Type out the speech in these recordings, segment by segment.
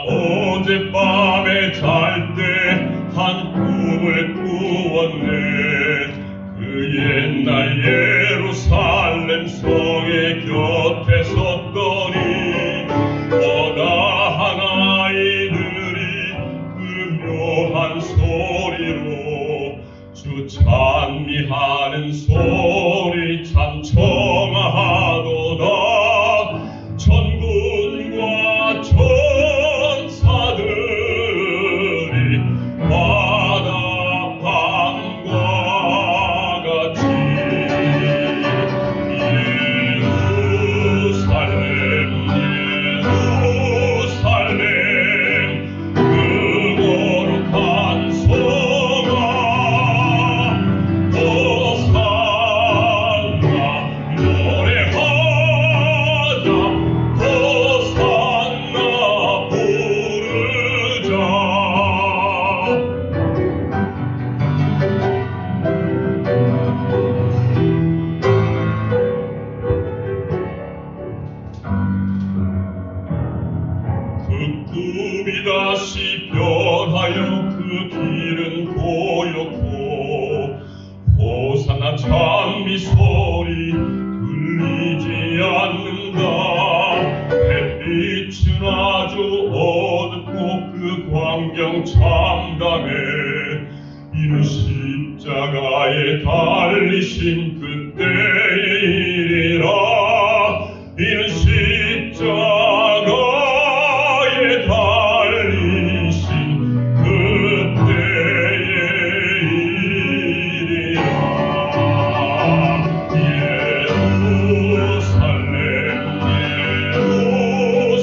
어젯밤에 잘 때 한 꿈을 꾸었네. 그 옛날 예루살렘 성의 곁에 섰더니 거다한 아이들이 그 묘한 소리로 주 찬미하는 소리 참 청아하도다. 천군과 천사들이 바다방과 같이 예루살렘 그 거룩한 성아 호산나 노래하자 호산나 부르자. 그 꿈이 다시 변하여 그 길은 고요코 호산나 찬미 소리 들리지 않는다. 햇빛은 아주 어둡고 그 광경 참담해. 이는 십자가에 달리신 그때의 일이라. 이는 십자가에 달리신 그때의 일이라.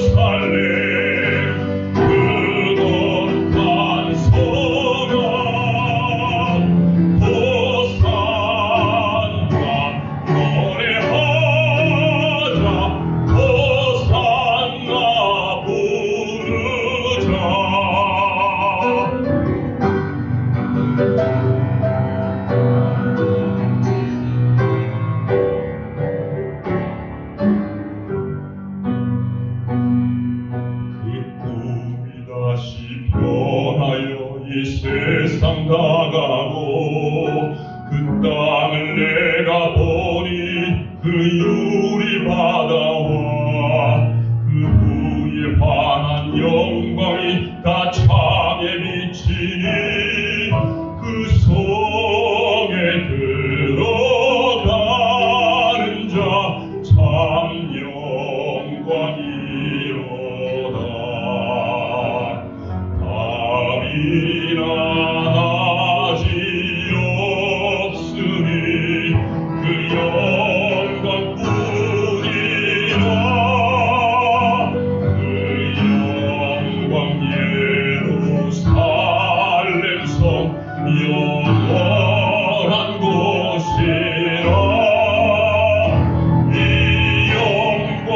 예루살렘 그 거룩한 성아 호산나 노래하자 호산나 부르자. 그 꿈이 다시 변하여 이 세상 다가고 그 땅을 내가 보니 그 유리 바다와 그 후에 환한 영광이 다 창에 비치니 그 성에 들어가는 자 참 영광이로다. 답이나 하지 없으니 그 영광뿐이라. 그 영광 예루살렘 성 영원한 곳이라. 이 영광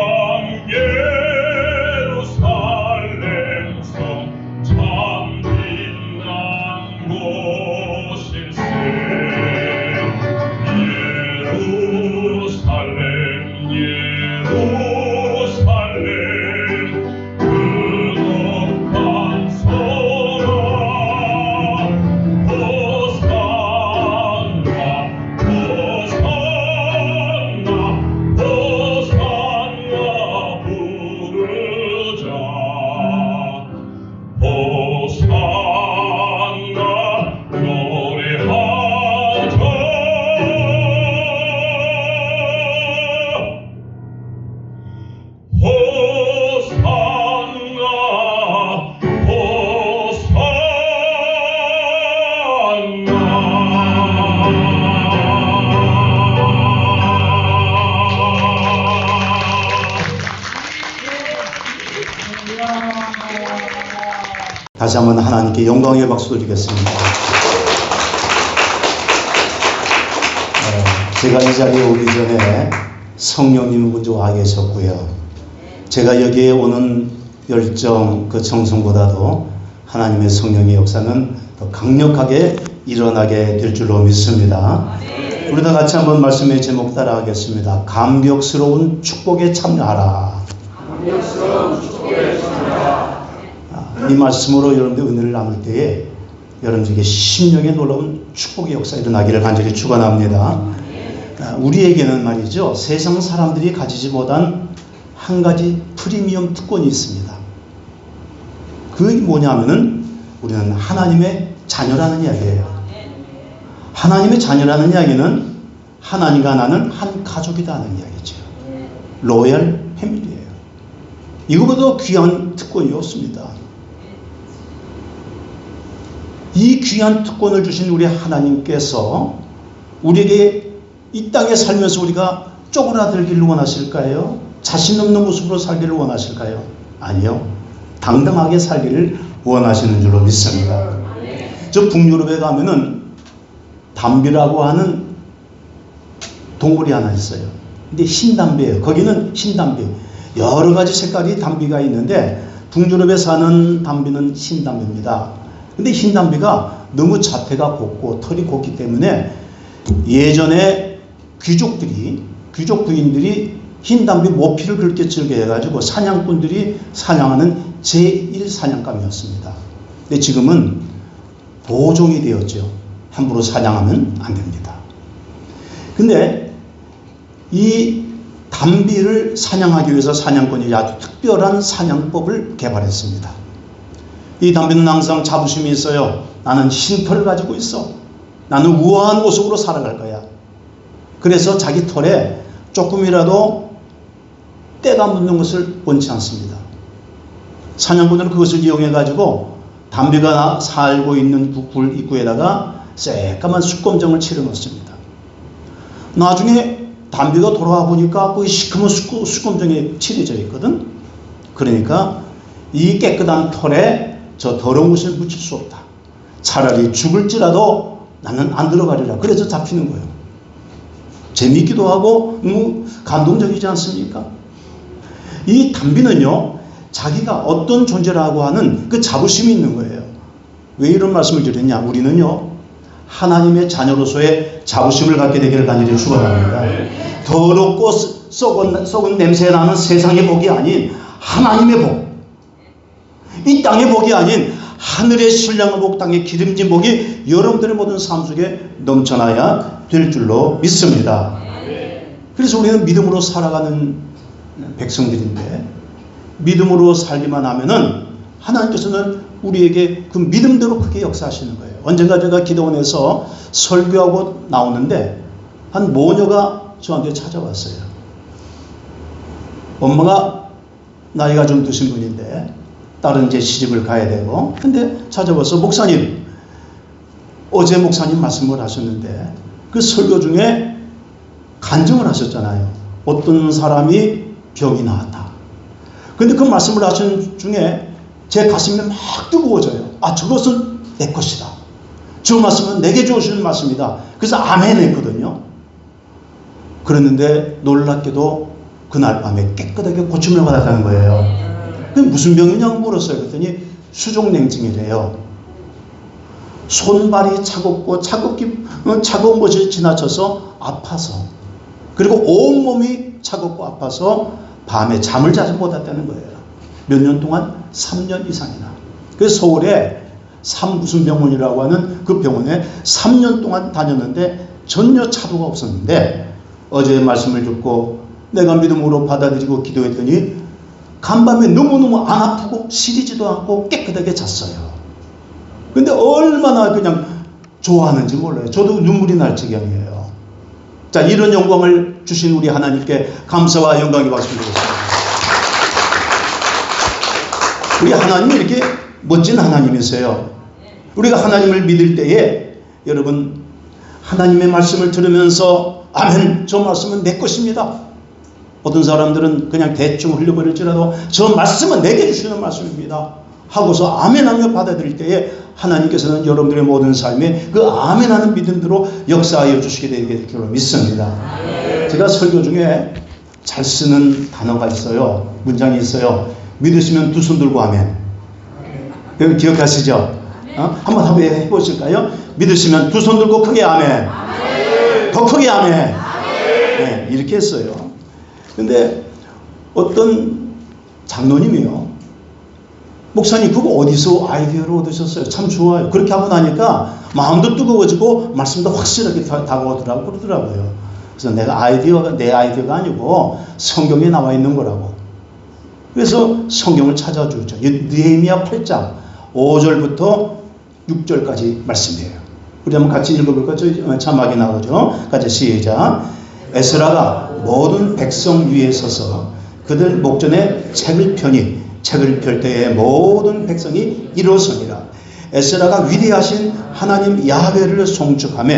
예루살렘 성 참 빛난 곳일세. 예루살렘 그 거룩한 성아 호산나 호산나 부르자. 호산나 노래하자. 호산나 다시 한번 하나님께 영광의 박수 드리겠습니다. 제가 이 자리에 오기 전에 성령님이 먼저 와 계셨고요. 제가 여기에 오는 열정, 그 정성보다도 하나님의 성령의 역사는 더 강력하게 일어나게 될 줄로 믿습니다. 우리 다 같이 한번 말씀의 제목 따라 하겠습니다. 감격스러운 축복에 참여하라. 감격스러운 축복에 참여하라. 이 말씀으로 여러분들 은혜를 나눌 때에 여러분들에게 심령에 놀라운 축복의 역사 일어나기를 간절히 축원합니다. 우리에게는 말이죠, 세상 사람들이 가지지 못한 한 가지 프리미엄 특권이 있습니다. 그게 뭐냐면은 우리는 하나님의 자녀라는 이야기예요. 하나님의 자녀라는 이야기는 하나님과 나는 한 가족이라는 이야기죠. 로얄 패밀리예요. 이거보다 귀한 특권이 없습니다. 이 귀한 특권을 주신 우리 하나님께서 우리에게 이 땅에 살면서 우리가 쪼그라들기를 원하실까요? 자신 없는 모습으로 살기를 원하실까요? 아니요. 당당하게 살기를 원하시는 줄로 믿습니다. 저 북유럽에 가면은 담비라고 하는 동물이 하나 있어요. 근데 흰 담비예요. 거기는 흰 담비. 여러 가지 색깔이 담비가 있는데 북유럽에 사는 담비는 흰 담비입니다. 근데 흰 담비가 너무 자태가 곱고 털이 곱기 때문에 예전에 귀족 부인들이 흰 담비 모피를 그렇게 즐겨해가지고 사냥꾼들이 사냥하는 제1 사냥감이었습니다. 근데 지금은 보종이 되었죠. 함부로 사냥하면 안 됩니다. 근데 이 담비를 사냥하기 위해서 사냥꾼이 아주 특별한 사냥법을 개발했습니다. 이 담비는 항상 자부심이 있어요. 나는 흰 털을 가지고 있어. 나는 우아한 모습으로 살아갈 거야. 그래서 자기 털에 조금이라도 때가 묻는 것을 원치 않습니다. 사냥꾼들은 그것을 이용해 가지고 담비가 살고 있는 굴 입구에다가 새까만 숯검정을 치러 놓습니다. 나중에 담비가 돌아와 보니까 그 시커먼 숯검정에 칠해져 있거든. 그러니까 이 깨끗한 털에 저 더러운 것을 묻힐 수 없다. 차라리 죽을지라도 나는 안 들어가리라. 그래서 잡히는 거예요. 재미있기도 하고 너무 감동적이지 않습니까? 이 담비는요, 자기가 어떤 존재라고 하는 그 자부심이 있는 거예요. 왜 이런 말씀을 드렸냐? 우리는요, 하나님의 자녀로서의 자부심을 갖게 되기를 간절히 축원합니다. 더럽고 썩은 냄새 나는 세상의 복이 아닌 하나님의 복, 이 땅의 복이 아닌 하늘의 신령한 복, 땅의 기름진 복이 여러분들의 모든 삶 속에 넘쳐나야 될 줄로 믿습니다. 그래서 우리는 믿음으로 살아가는 백성들인데, 믿음으로 살기만 하면은 하나님께서는 우리에게 그 믿음대로 크게 역사하시는 거예요. 언젠가 제가 기도원에서 설교하고 나오는데 한 모녀가 저한테 찾아왔어요. 엄마가 나이가 좀 드신 분인데 딸은 이제 시집을 가야 되고, 근데 찾아와서 목사님, 어제 목사님 말씀을 하셨는데 그 설교 중에 간증을 하셨잖아요. 어떤 사람이 병이 나왔다. 근데 그 말씀을 하신 중에 제 가슴이 막 뜨거워져요. 아, 저것은 내 것이다. 저 말씀은 내게 주시는 말씀이다. 그래서 아멘 했거든요. 그랬는데 놀랍게도 그날 밤에 깨끗하게 고침을 받았다는 거예요. 그게 무슨 병이냐고 물었어요. 그랬더니 수족냉증이래요. 손발이 차갑고 차가운 것이 지나쳐서 아파서, 그리고 온몸이 차갑고 아파서 밤에 잠을 자지 못했다는 거예요. 몇 년 동안? 3년 이상이나. 그래서 서울에 무슨 병원이라고 하는 그 병원에 3년 동안 다녔는데 전혀 차도가 없었는데 어제 말씀을 듣고 내가 믿음으로 받아들이고 기도했더니 간밤에 너무너무 안 아프고 시리지도 않고 깨끗하게 잤어요. 근데 얼마나 그냥 좋아하는지 몰라요. 저도 눈물이 날 지경이에요. 자, 이런 영광을 주신 우리 하나님께 감사와 영광의 박수를 드리겠습니다. 우리 하나님이 이렇게 멋진 하나님이세요. 우리가 하나님을 믿을 때에 여러분, 하나님의 말씀을 들으면서 아멘, 저 말씀은 내 것입니다. 어떤 사람들은 그냥 대충 흘려버릴지라도 저 말씀은 내게 주시는 말씀입니다 하고서 아멘하며 받아들일 때에 하나님께서는 여러분들의 모든 삶에 그 아멘하는 믿음대로 역사하여 주시게 되게 될 줄로 믿습니다. 제가 설교 중에 잘 쓰는 단어가 있어요. 문장이 있어요. 믿으시면 두 손 들고 아멘. 여러분 기억하시죠? 한번 해보실까요? 믿으시면 두 손 들고 크게 아멘. 더 크게 아멘. 네, 이렇게 했어요. 근데 어떤 장로님이요, 목사님 그거 어디서 아이디어를 얻으셨어요? 참 좋아요. 그렇게 하고 나니까 마음도 뜨거워지고 말씀도 확실하게 다가오더라고 그러더라고요. 그래서 내가 내 아이디어가 아니고 성경에 나와 있는 거라고. 그래서 성경을 찾아주죠. 느헤미야 8장 5절부터 6절까지 말씀이에요. 우리 한번 같이 읽어볼까요? 자막이 나오죠. 같이 시작. 에스라가 모든 백성 위에 서서 그들 목전에 책을 펴니 책을 펼 때에 모든 백성이 일어서니라. 에스라가 위대하신 하나님 야훼를 송축하며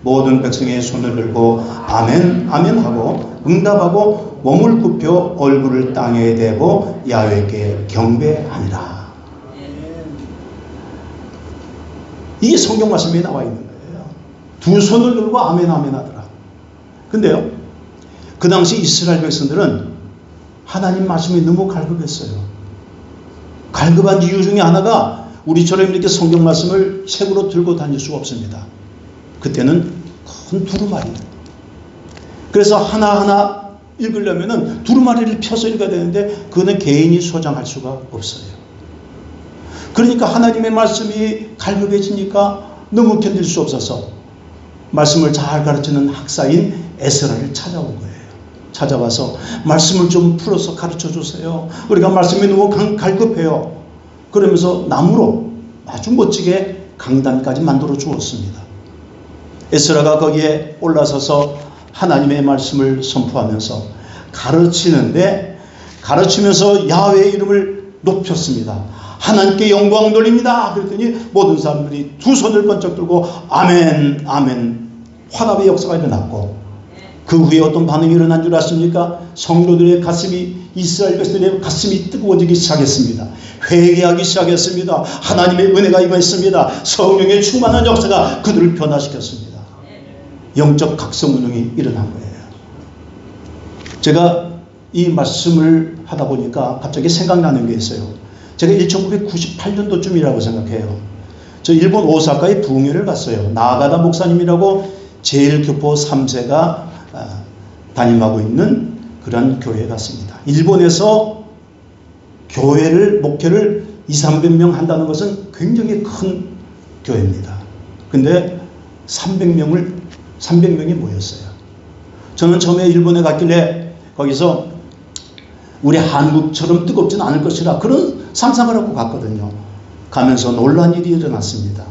모든 백성의 손을 들고 아멘 아멘 하고 응답하고 몸을 굽혀 얼굴을 땅에 대고 야훼께 경배하니라. 이게 성경 말씀에 나와 있는 거예요. 두 손을 들고 아멘 아멘 하더라. 근데요, 그 당시 이스라엘 백성들은 하나님 말씀이 너무 갈급했어요. 갈급한 이유 중에 하나가 우리처럼 이렇게 성경 말씀을 책으로 들고 다닐 수가 없습니다. 그때는 큰 두루마리. 그래서 하나하나 읽으려면은 두루마리를 펴서 읽어야 되는데 그거는 개인이 소장할 수가 없어요. 그러니까 하나님의 말씀이 갈급해지니까 너무 견딜 수 없어서 말씀을 잘 가르치는 학사인 에스라를 찾아온 거예요. 찾아와서 말씀을 좀 풀어서 가르쳐 주세요. 우리가 말씀이 너무 갈급해요. 그러면서 나무로 아주 멋지게 강단까지 만들어 주었습니다. 에스라가 거기에 올라서서 하나님의 말씀을 선포하면서 가르치면서 야훼의 이름을 높였습니다. 하나님께 영광 돌립니다. 그랬더니 모든 사람들이 두 손을 번쩍 들고 아멘 아멘 화답의 역사가 일어났고, 그 후에 어떤 반응이 일어난 줄 아십니까? 성도들의 가슴이, 이스라엘 백성들의 가슴이 뜨거워지기 시작했습니다. 회개하기 시작했습니다. 하나님의 은혜가 임했습니다. 성령의 충만한 역사가 그들을 변화시켰습니다. 영적 각성운동이 일어난 거예요. 제가 이 말씀을 하다 보니까 갑자기 생각나는 게 있어요. 제가 1998년도쯤이라고 생각해요. 저 일본 오사카에 부흥회를 갔어요. 나가다 목사님이라고 제일교포 3세가 담임하고 있는 그런 교회에 갔습니다. 일본에서 목회를 200~300명 한다는 것은 굉장히 큰 교회입니다. 근데 300명이 모였어요. 저는 처음에 일본에 갔길래 거기서 우리 한국처럼 뜨겁지는 않을 것이라 그런 상상을 하고 갔거든요. 가면서 놀란 일이 일어났습니다.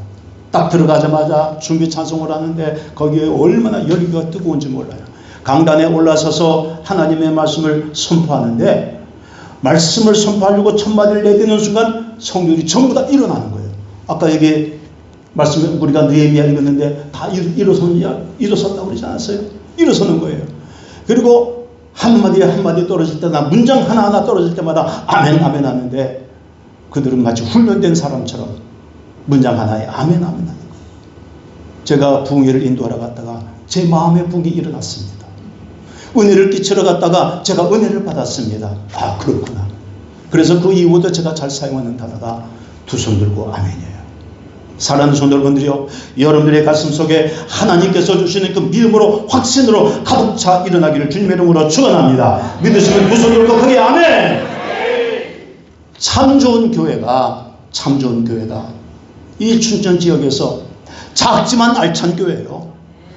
딱 들어가자마자 준비 찬송을 하는데 거기에 얼마나 열기가 뜨거운지 몰라요. 강단에 올라서서 하나님의 말씀을 선포하는데, 말씀을 선포하려고 첫 마디를 내딛는 순간 성도들이 전부 다 일어나는 거예요. 아까 여기 말씀 우리가 느헤미야 읽었는데 다 일어섰다고 그러지 않았어요? 일어서는 거예요. 그리고 한마디 떨어질 때나 문장 하나하나 떨어질 때마다 아멘 아멘 하는데, 그들은 마치 훈련된 사람처럼 문장 하나에 아멘 아멘 하는 거예요. 제가 부흥회를 인도하러 갔다가 제 마음의 부흥이 일어났습니다. 은혜를 끼치러 갔다가 제가 은혜를 받았습니다. 아, 그렇구나. 그래서 그 이후부터 제가 잘 사용하는 단어가 두 손 들고 아멘이에요. 사랑하는 성도 여러분들이요, 여러분들의 가슴 속에 하나님께서 주시는 그 믿음으로, 확신으로 가득 차 일어나기를 주님의 이름으로 축원합니다. 믿으시면 두 손 들고 크게 아멘. 참 좋은 교회가 이 춘천 지역에서 작지만 알찬 교회예요.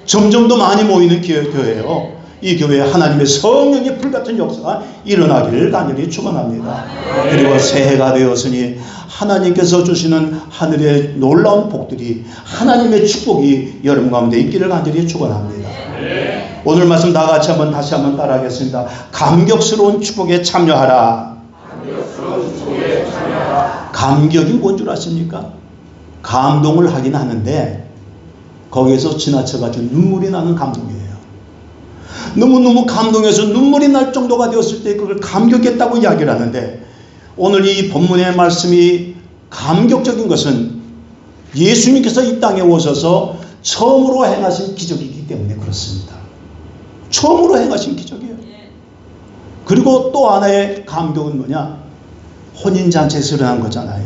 점점 더 많이 모이는 교회예요. 이 교회에 하나님의 성령의 불같은 역사가 일어나기를 간절히 축원합니다. 그리고 새해가 되었으니 하나님께서 주시는 하늘의 놀라운 복들이, 하나님의 축복이 여러분 가운데 있기를 간절히 축원합니다. 오늘 말씀 다 같이 다시 한번 따라하겠습니다. 감격스러운 축복에 참여하라. 감격이 뭔 줄 아십니까? 감동을 하긴 하는데 거기에서 지나쳐가지고 눈물이 나는 감동이에요. 너무너무 감동해서 눈물이 날 정도가 되었을 때 그걸 감격했다고 이야기를 하는데, 오늘 이 본문의 말씀이 감격적인 것은 예수님께서 이 땅에 오셔서 처음으로 행하신 기적이기 때문에 그렇습니다. 처음으로 행하신 기적이에요. 그리고 또 하나의 감격은 뭐냐? 혼인잔치에서 일어난 거잖아요.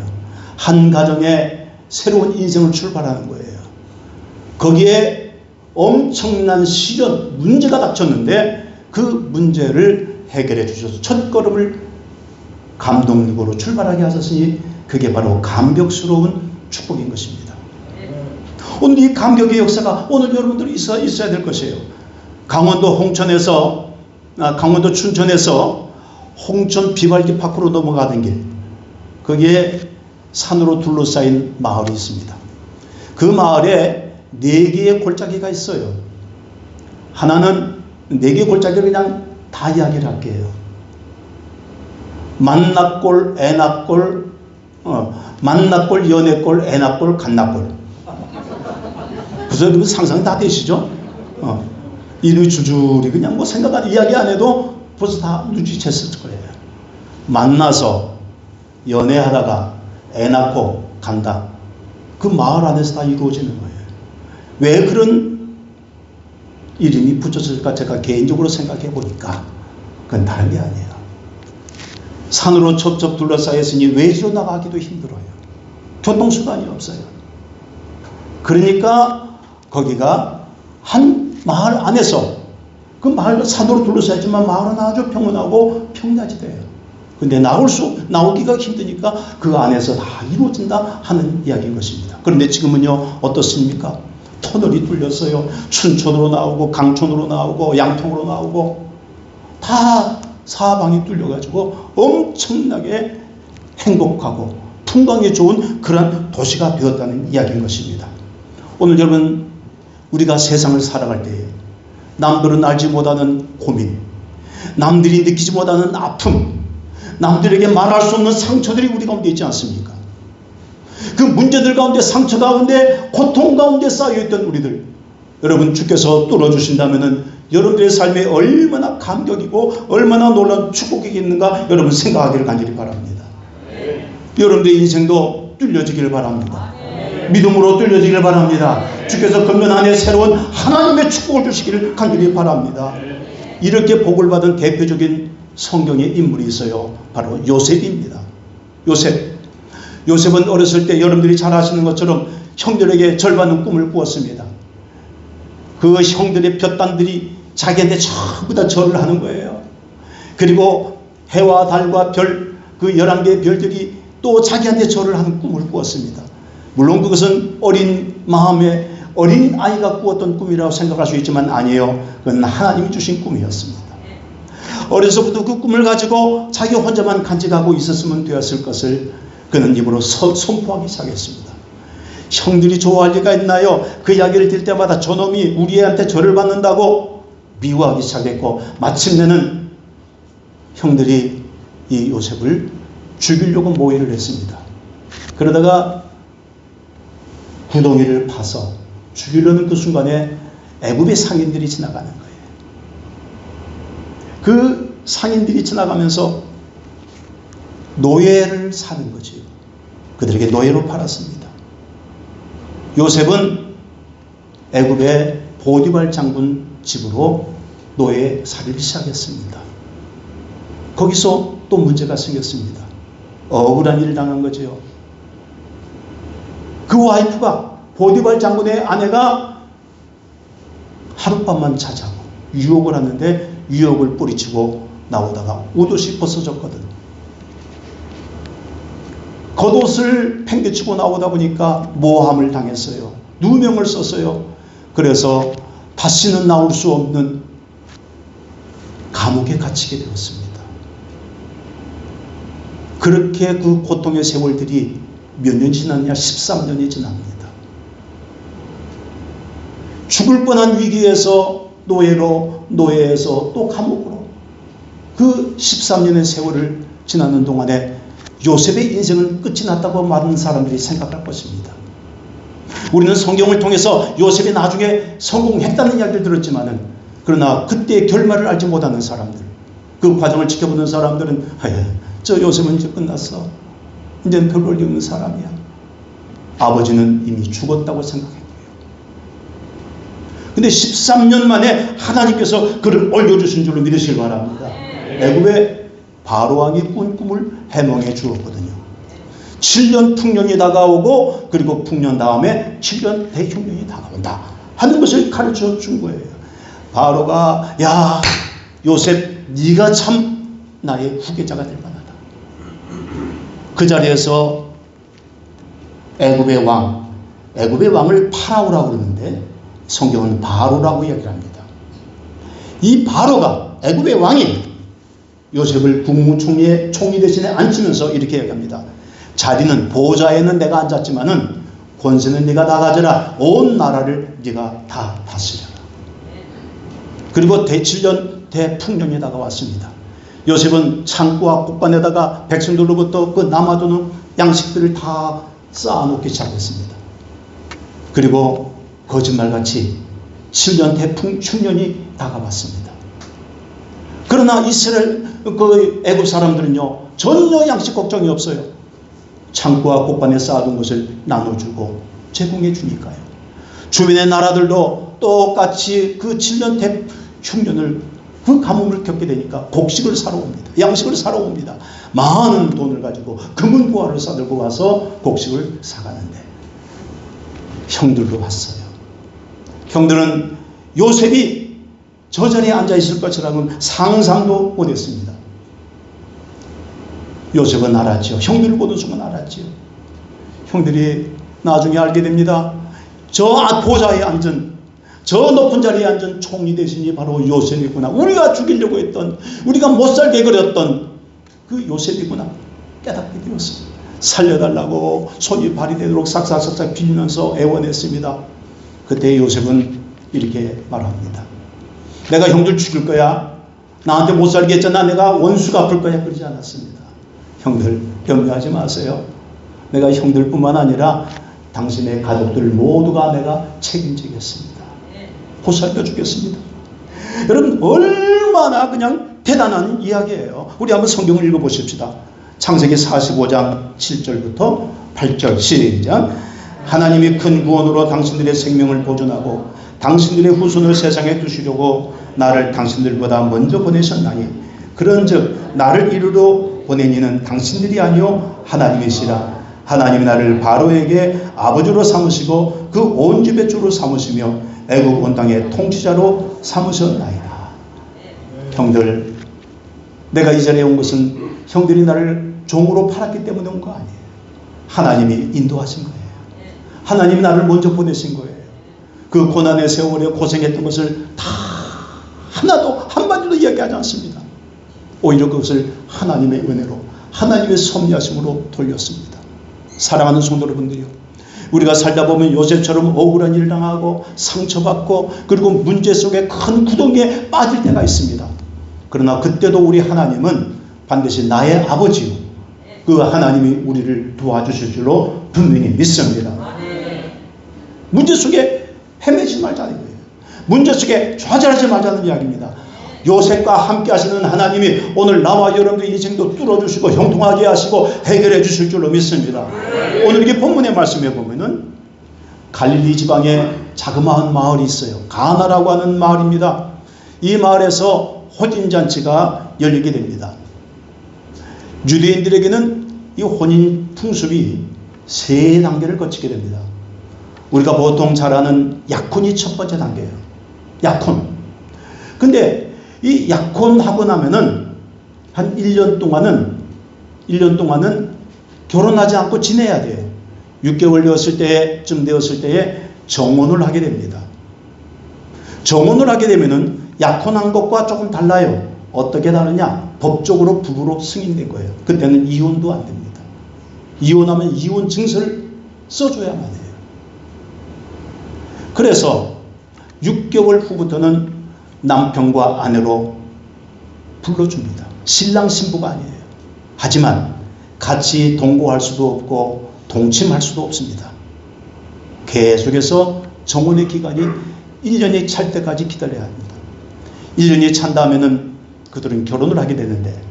한 가정에 새로운 인생을 출발하는 거예요. 거기에 엄청난 시련, 문제가 닥쳤는데 그 문제를 해결해 주셔서 첫 걸음을 감동으로 출발하게 하셨으니 그게 바로 감격스러운 축복인 것입니다. 오늘 이 감격의 역사가 오늘 여러분들이 있어야 될 것이에요. 강원도 강원도 춘천에서 홍천 비발기 파크로 넘어가는 길, 거기에 산으로 둘러싸인 마을이 있습니다. 그 마을에 4개의 골짜기가 있어요. 하나는 4개의 골짜기를 그냥 다 이야기를 할게요. 만납골, 애납골, 만납골, 연애골, 애납골, 갓납골. 무슨 상상 다 되시죠? 이를 줄줄이 그냥 뭐 이야기 안 해도 벌써 다 눈치챘을 거예요. 만나서 연애하다가 애 낳고 간다. 그 마을 안에서 다 이루어지는 거예요. 왜 그런 이름이 붙여질까 제가 개인적으로 생각해 보니까 그건 다른 게 아니에요. 산으로 첩첩 둘러싸여 있으니 외지로 나가기도 힘들어요. 교통수단이 없어요. 그러니까 거기가 한 마을 안에서, 그 마을도 산으로 둘러싸였지만 마을은 아주 평온하고 평야지대예요. 근데 나오기가 힘드니까 그 안에서 다 이루어진다 하는 이야기인 것입니다. 그런데 지금은요, 어떻습니까? 터널이 뚫렸어요. 춘천으로 나오고 강촌으로 나오고 양통으로 나오고 다 사방이 뚫려가지고 엄청나게 행복하고 풍광이 좋은 그런 도시가 되었다는 이야기인 것입니다. 오늘 여러분, 우리가 세상을 살아갈 때에 남들은 알지 못하는 고민, 남들이 느끼지 못하는 아픔, 남들에게 말할 수 없는 상처들이 우리 가운데 있지 않습니까? 그 문제들 가운데, 상처 가운데, 고통 가운데 쌓여있던 우리들, 여러분 주께서 뚫어주신다면 여러분들의 삶에 얼마나 감격이고 얼마나 놀라운 축복이 있는가 여러분 생각하기를 간절히 바랍니다. 여러분들의 인생도 뚫려지기를 바랍니다. 믿음으로 뚫려지기를 바랍니다. 주께서 금년 한 해 새로운 하나님의 축복을 주시기를 간절히 바랍니다. 이렇게 복을 받은 대표적인 성경의 인물이 있어요. 바로 요셉입니다. 요셉은 어렸을 때 여러분들이 잘 아시는 것처럼 형들에게 절받는 꿈을 꾸었습니다. 그 형들의 볕단들이 자기한테 전부 다 절을 하는 거예요. 그리고 해와 달과 별, 그 11개의 별들이 또 자기한테 절을 하는 꿈을 꾸었습니다. 물론 그것은 어린 마음에 어린 아이가 꾸었던 꿈이라고 생각할 수 있지만 아니에요. 그건 하나님이 주신 꿈이었습니다. 어려서부터 그 꿈을 가지고 자기 혼자만 간직하고 있었으면 되었을 것을 그는 입으로 선포하기 시작했습니다. 형들이 좋아할 리가 있나요? 그 이야기를 들 때마다 저놈이 우리 애한테 절을 받는다고 미워하기 시작했고, 마침내는 형들이 이 요셉을 죽이려고 모의를 했습니다. 그러다가 구덩이를 파서 죽이려는 그 순간에 애굽의 상인들이 지나가는 거예요. 그 상인들이 지나가면서 노예를 사는 거지요. 그들에게 노예로 팔았습니다. 요셉은 애굽의 보디발 장군 집으로 노예 살이를 시작했습니다. 거기서 또 문제가 생겼습니다. 억울한 일을 당한 거죠. 그 와이프가, 보디발 장군의 아내가 하룻밤만 자자고 유혹을 하는데 유혹을 뿌리치고 나오다가 옷옷이 벗어졌거든. 겉옷을 팽개치고 나오다 보니까 모함을 당했어요. 누명을 썼어요. 그래서 다시는 나올 수 없는 감옥에 갇히게 되었습니다. 그렇게 그 고통의 세월들이 몇 년 지났냐? 13년이 지납니다. 죽을 뻔한 위기에서 노예에서 또 감옥으로, 그 13년의 세월을 지나는 동안에 요셉의 인생은 끝이 났다고 많은 사람들이 생각할 것입니다. 우리는 성경을 통해서 요셉이 나중에 성공했다는 이야기를 들었지만은, 그러나 그때의 결말을 알지 못하는 사람들, 그 과정을 지켜보는 사람들은 저 요셉은 이제 끝났어, 이제는 별 볼일 없는 사람이야. 아버지는 이미 죽었다고 생각했고요. 근데 13년 만에 하나님께서 그를 올려주신 줄로 믿으시길 바랍니다. 애굽의 바로왕이 꾼 꿈을 해몽해 주었거든요. 7년 풍년이 다가오고, 그리고 풍년 다음에 7년 대흉년이 다가온다 하는 것을 가르쳐 준 거예요. 바로가, 야 요셉, 네가 참 나의 후계자가 될 만하다. 그 자리에서 애굽의 왕, 애굽의 왕을 파라오라고 그러는데 성경은 바로라고 이야기를 합니다. 이 바로가 애굽의 왕이 요셉을 국무총리의 총리 대신에 앉히면서 이렇게 얘기합니다. 자리는 보좌에는 내가 앉았지만은 권세는 네가 다 가져라. 온 나라를 네가 다 다스려라. 그리고 7년 대풍년이 다가왔습니다. 요셉은 창고와 곳간에다가 백성들로부터 그 남아도는 양식들을 다 쌓아놓기 시작했습니다. 그리고 거짓말같이 7년 대풍년이 다가왔습니다. 그러나 이스라엘 애굽 사람들은요 전혀 양식 걱정이 없어요. 창고와 곳간에 쌓아둔 것을 나눠주고 제공해 주니까요. 주변의 나라들도 똑같이 그 7년 대흉년을 그 가뭄을 겪게 되니까 곡식을 사러 옵니다. 양식을 사러 옵니다. 많은 돈을 가지고 금은 보화를 싸들고 와서 곡식을 사가는데 형들도 왔어요. 형들은 요셉이 저 자리에 앉아 있을 것이라는 상상도 못했습니다. 요셉은 알았죠. 형들을 보는 순간 알았죠. 형들이 나중에 알게 됩니다. 저 보좌에 앉은, 저 높은 자리에 앉은 총리 대신이 바로 요셉이구나. 우리가 죽이려고 했던, 우리가 못살게 그렸던 그 요셉이구나 깨닫게 되었습니다. 살려달라고 손이 발이 되도록 싹싹싹싹 빌면서 애원했습니다. 그때 요셉은 이렇게 말합니다. 내가 형들 죽일 거야. 나한테 못살게 했잖아. 내가 원수 갚을 거야. 그러지 않았습니다. 형들 염려하지 마세요. 내가 형들뿐만 아니라 당신의 가족들 모두가 내가 책임지겠습니다. 보살펴 주겠습니다. 여러분 얼마나 그냥 대단한 이야기예요. 우리 한번 성경을 읽어보십시다. 창세기 45장 7절부터 8절 시작. 하나님이 큰 구원으로 당신들의 생명을 보존하고 당신들의 후손을 세상에 두시려고 나를 당신들보다 먼저 보내셨나니 그런즉 나를 이르러 보낸 이는 당신들이 아니요 하나님이시라. 하나님이 나를 바로에게 아버지로 삼으시고 그 온 집의 주로 삼으시며 애굽 온 땅의 통치자로 삼으셨나이다. 형들, 내가 이 자리에 온 것은 형들이 나를 종으로 팔았기 때문에 온 거 아니에요. 하나님이 인도하신 거예요. 하나님이 나를 먼저 보내신 거예요. 그 고난의 세월에 고생했던 것을 다 하나도 한마디도 이야기하지 않습니다. 오히려 그것을 하나님의 은혜로 하나님의 섭리하심으로 돌렸습니다. 사랑하는 성도 여러분들이요, 우리가 살다 보면 요셉처럼 억울한 일을 당하고 상처받고 그리고 문제 속에 큰 구덩이에 빠질 때가 있습니다. 그러나 그때도 우리 하나님은 반드시 나의 아버지요, 그 하나님이 우리를 도와주실 줄로 분명히 믿습니다. 문제 속에 헤매지 말자는 거예요. 문제 속에 좌절하지 말자는 이야기입니다. 요셉과 함께 하시는 하나님이 오늘 나와 여러분들의 인생도 뚫어주시고 형통하게 하시고 해결해 주실 줄로 믿습니다. 오늘 이렇게 본문의 말씀에 보면은 갈릴리 지방에 자그마한 마을이 있어요. 가나라고 하는 마을입니다. 이 마을에서 혼인잔치가 열리게 됩니다. 유대인들에게는 이 혼인 풍습이 세 단계를 거치게 됩니다. 우리가 보통 잘 아는 약혼이 첫 번째 단계예요. 약혼. 근데 이 약혼하고 나면은 한 1년 동안은 결혼하지 않고 지내야 돼요. 6개월 쯤 되었을 때에 정혼을 하게 됩니다. 정혼을 하게 되면은 약혼한 것과 조금 달라요. 어떻게 다르냐? 법적으로 부부로 승인된 거예요. 그때는 이혼도 안 됩니다. 이혼하면 이혼 증서를 써줘야만 해요. 그래서 6개월 후부터는 남편과 아내로 불러줍니다. 신랑 신부가 아니에요. 하지만 같이 동거할 수도 없고 동침할 수도 없습니다. 계속해서 정혼의 기간이 1년이 찰 때까지 기다려야 합니다. 1년이 찬 다음에는 그들은 결혼을 하게 되는데,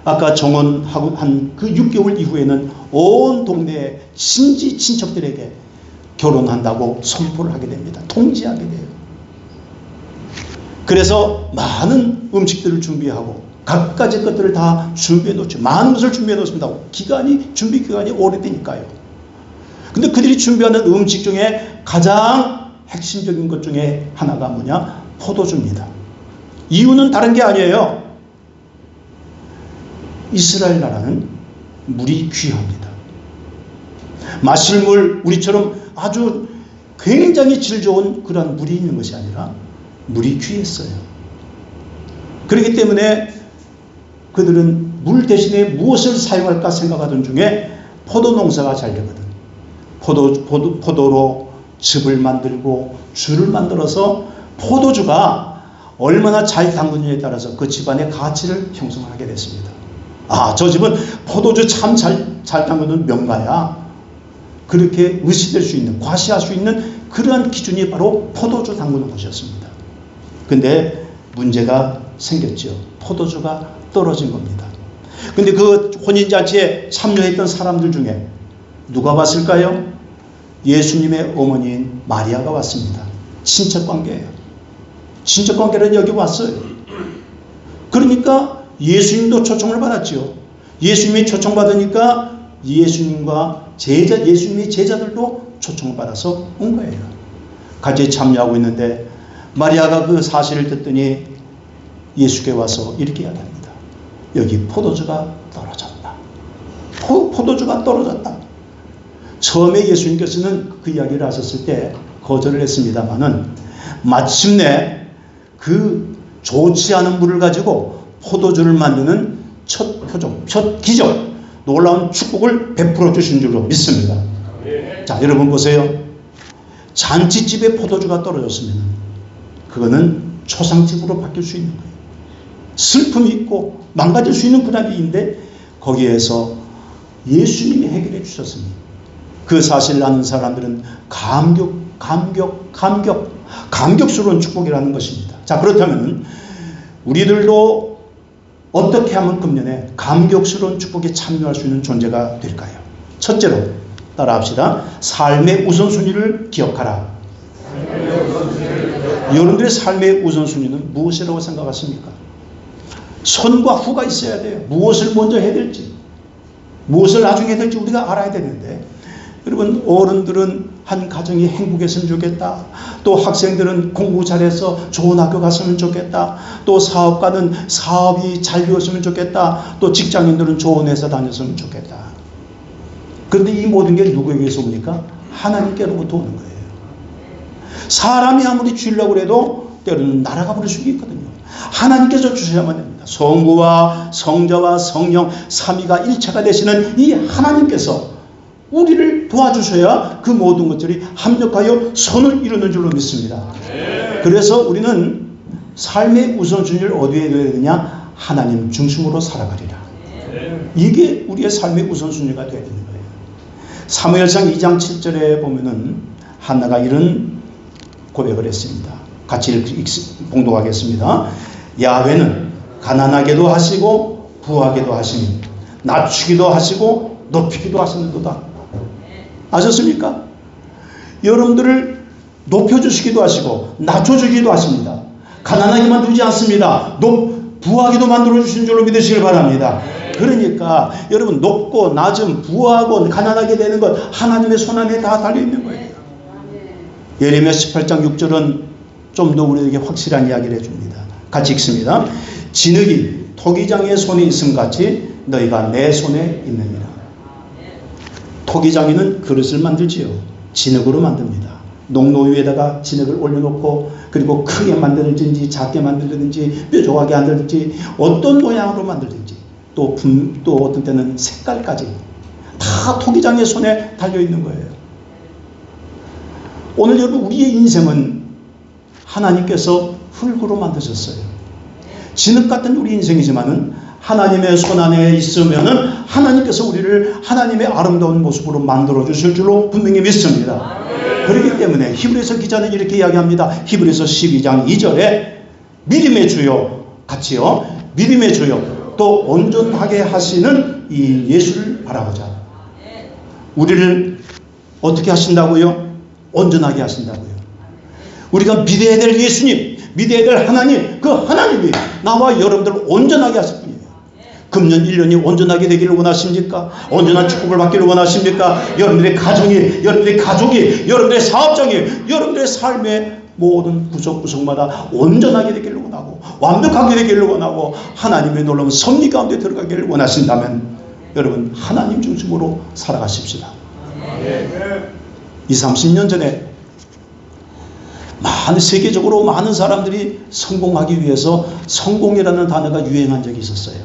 아까 정혼하고 한 그 6개월 이후에는 온 동네의 친지 친척들에게 결혼한다고 선포를 하게 됩니다. 통지하게 돼요. 그래서 많은 음식들을 준비하고 갖가지 것들을 다 준비해 놓죠. 많은 것을 준비해 놓습니다. 준비 기간이 오래되니까요. 근데 그들이 준비하는 음식 중에 가장 핵심적인 것 중에 하나가 뭐냐? 포도주입니다. 이유는 다른 게 아니에요. 이스라엘 나라는 물이 귀합니다. 마실 물, 우리처럼 아주 굉장히 질 좋은 그런 물이 있는 것이 아니라 물이 귀했어요. 그렇기 때문에 그들은 물 대신에 무엇을 사용할까 생각하던 중에 포도 농사가 잘 되거든. 포도로 즙을 만들고 주를 만들어서 포도주가 얼마나 잘 담그느냐에 따라서 그 집안의 가치를 형성하게 됐습니다. 아, 저 집은 포도주 참 잘 담그는 명가야. 그렇게 의시될 수 있는, 과시할 수 있는 그러한 기준이 바로 포도주 담그는 것이었습니다. 근데 문제가 생겼죠. 포도주가 떨어진 겁니다. 근데 그 혼인잔치에 참여했던 사람들 중에 누가 왔을까요? 예수님의 어머니인 마리아가 왔습니다. 친척관계예요. 친척관계는 여기 왔어요. 그러니까 예수님도 초청을 받았죠. 예수님이 초청받으니까 예수님의 제자들도 초청을 받아서 온 거예요. 같이 참여하고 있는데 마리아가 그 사실을 듣더니 예수께 와서 이렇게 이야기합니다. 여기 포도주가 떨어졌다. 포도주가 떨어졌다. 처음에 예수님께서는 그 이야기를 하셨을 때 거절을 했습니다마는 마침내 그 좋지 않은 물을 가지고 포도주를 만드는 첫 표적, 첫 기적, 놀라운 축복을 베풀어 주신 줄로 믿습니다. 자, 여러분 보세요. 잔치집에 포도주가 떨어졌으면 그거는 초상집으로 바뀔 수 있는 거예요. 슬픔이 있고 망가질 수 있는 그런 일인데 거기에서 예수님이 해결해 주셨으니 그 사실을 아는 사람들은 감격스러운 축복이라는 것입니다. 자, 그렇다면 우리들도 어떻게 하면 금년에 감격스러운 축복에 참여할 수 있는 존재가 될까요? 첫째로 따라합시다. 삶의 우선순위를 기억하라. 여러분들의 삶의 우선순위는 무엇이라고 생각하십니까? 선과 후가 있어야 돼요. 무엇을 먼저 해야 될지, 무엇을 나중에 해야 될지 우리가 알아야 되는데, 여러분, 어른들은 한 가정이 행복했으면 좋겠다. 또 학생들은 공부 잘해서 좋은 학교 갔으면 좋겠다. 또 사업가는 사업이 잘 되었으면 좋겠다. 또 직장인들은 좋은 회사 다녔으면 좋겠다. 그런데 이 모든 게 누구에게서 옵니까? 하나님께로부터 오는 거예요. 사람이 아무리 주려고 해도 때로는 날아가 버릴 수 있거든요. 하나님께서 주셔야만 됩니다. 성부와 성자와 성령 삼위가 일체가 되시는 이 하나님께서 우리를 도와주셔야 그 모든 것들이 합력하여 선을 이루는 줄로 믿습니다. 그래서 우리는 삶의 우선순위를 어디에 둬야 되느냐? 하나님 중심으로 살아가리라. 이게 우리의 삶의 우선순위가 되어야 되는 거예요. 사무엘상 2장 7절에 보면은 한나가 이런 고백을 했습니다. 같이 봉독하겠습니다. 야훼는 가난하게도 하시고 부하게도 하시니 낮추기도 하시고 높이기도 하시는도다. 아셨습니까? 여러분들을 높여주시기도 하시고 낮춰주기도 하십니다. 가난하게만 두지 않습니다. 부하게도 만들어주신 줄로 믿으시길 바랍니다. 그러니까 여러분, 높고 낮은, 부하고 가난하게 되는 것 하나님의 손안에 다 달려있는 거예요. 예레미야 18장 6절은 좀 더 우리에게 확실한 이야기를 해줍니다. 같이 읽습니다. 진흙이 토기장의 손에 있음 같이 너희가 내 손에 있느니라. 토기장이는 그릇을 만들지요. 진흙으로 만듭니다. 농로 위에다가 진흙을 올려놓고 그리고 크게 만들든지 작게 만들든지 뾰족하게 만들든지 어떤 모양으로 만들든지 또 어떤 때는 색깔까지 다 토기장의 손에 달려있는 거예요. 오늘 여러분, 우리의 인생은 하나님께서 흙으로 만드셨어요. 진흙 같은 우리 인생이지만은 하나님의 손안에 있으면은 하나님께서 우리를 하나님의 아름다운 모습으로 만들어 주실 줄로 분명히 믿습니다. 그렇기 때문에 히브리서 기자는 이렇게 이야기합니다. 히브리서 12장 2절에 믿음의 주요, 같이요, 믿음의 주요 또 온전하게 하시는 이 예수를 바라보자. 우리를 어떻게 하신다고요? 온전하게 하신다고요. 우리가 믿어야 될 예수님, 믿어야 될 하나님, 그 하나님이 나와 여러분들을 온전하게 하실 분이에요. 금년 1년이 온전하게 되기를 원하십니까? 온전한 축복을 받기를 원하십니까? 여러분들의 가정이, 여러분들의 가족이, 여러분들의 사업장이, 여러분들의 삶의 모든 구석구석마다 온전하게 되기를 원하고 완벽하게 되기를 원하고 하나님의 놀라운 섭리 가운데 들어가기를 원하신다면 여러분, 하나님 중심으로 살아가십시다. 20, 30년 전에 세계적으로 많은 사람들이 성공하기 위해서 성공이라는 단어가 유행한 적이 있었어요.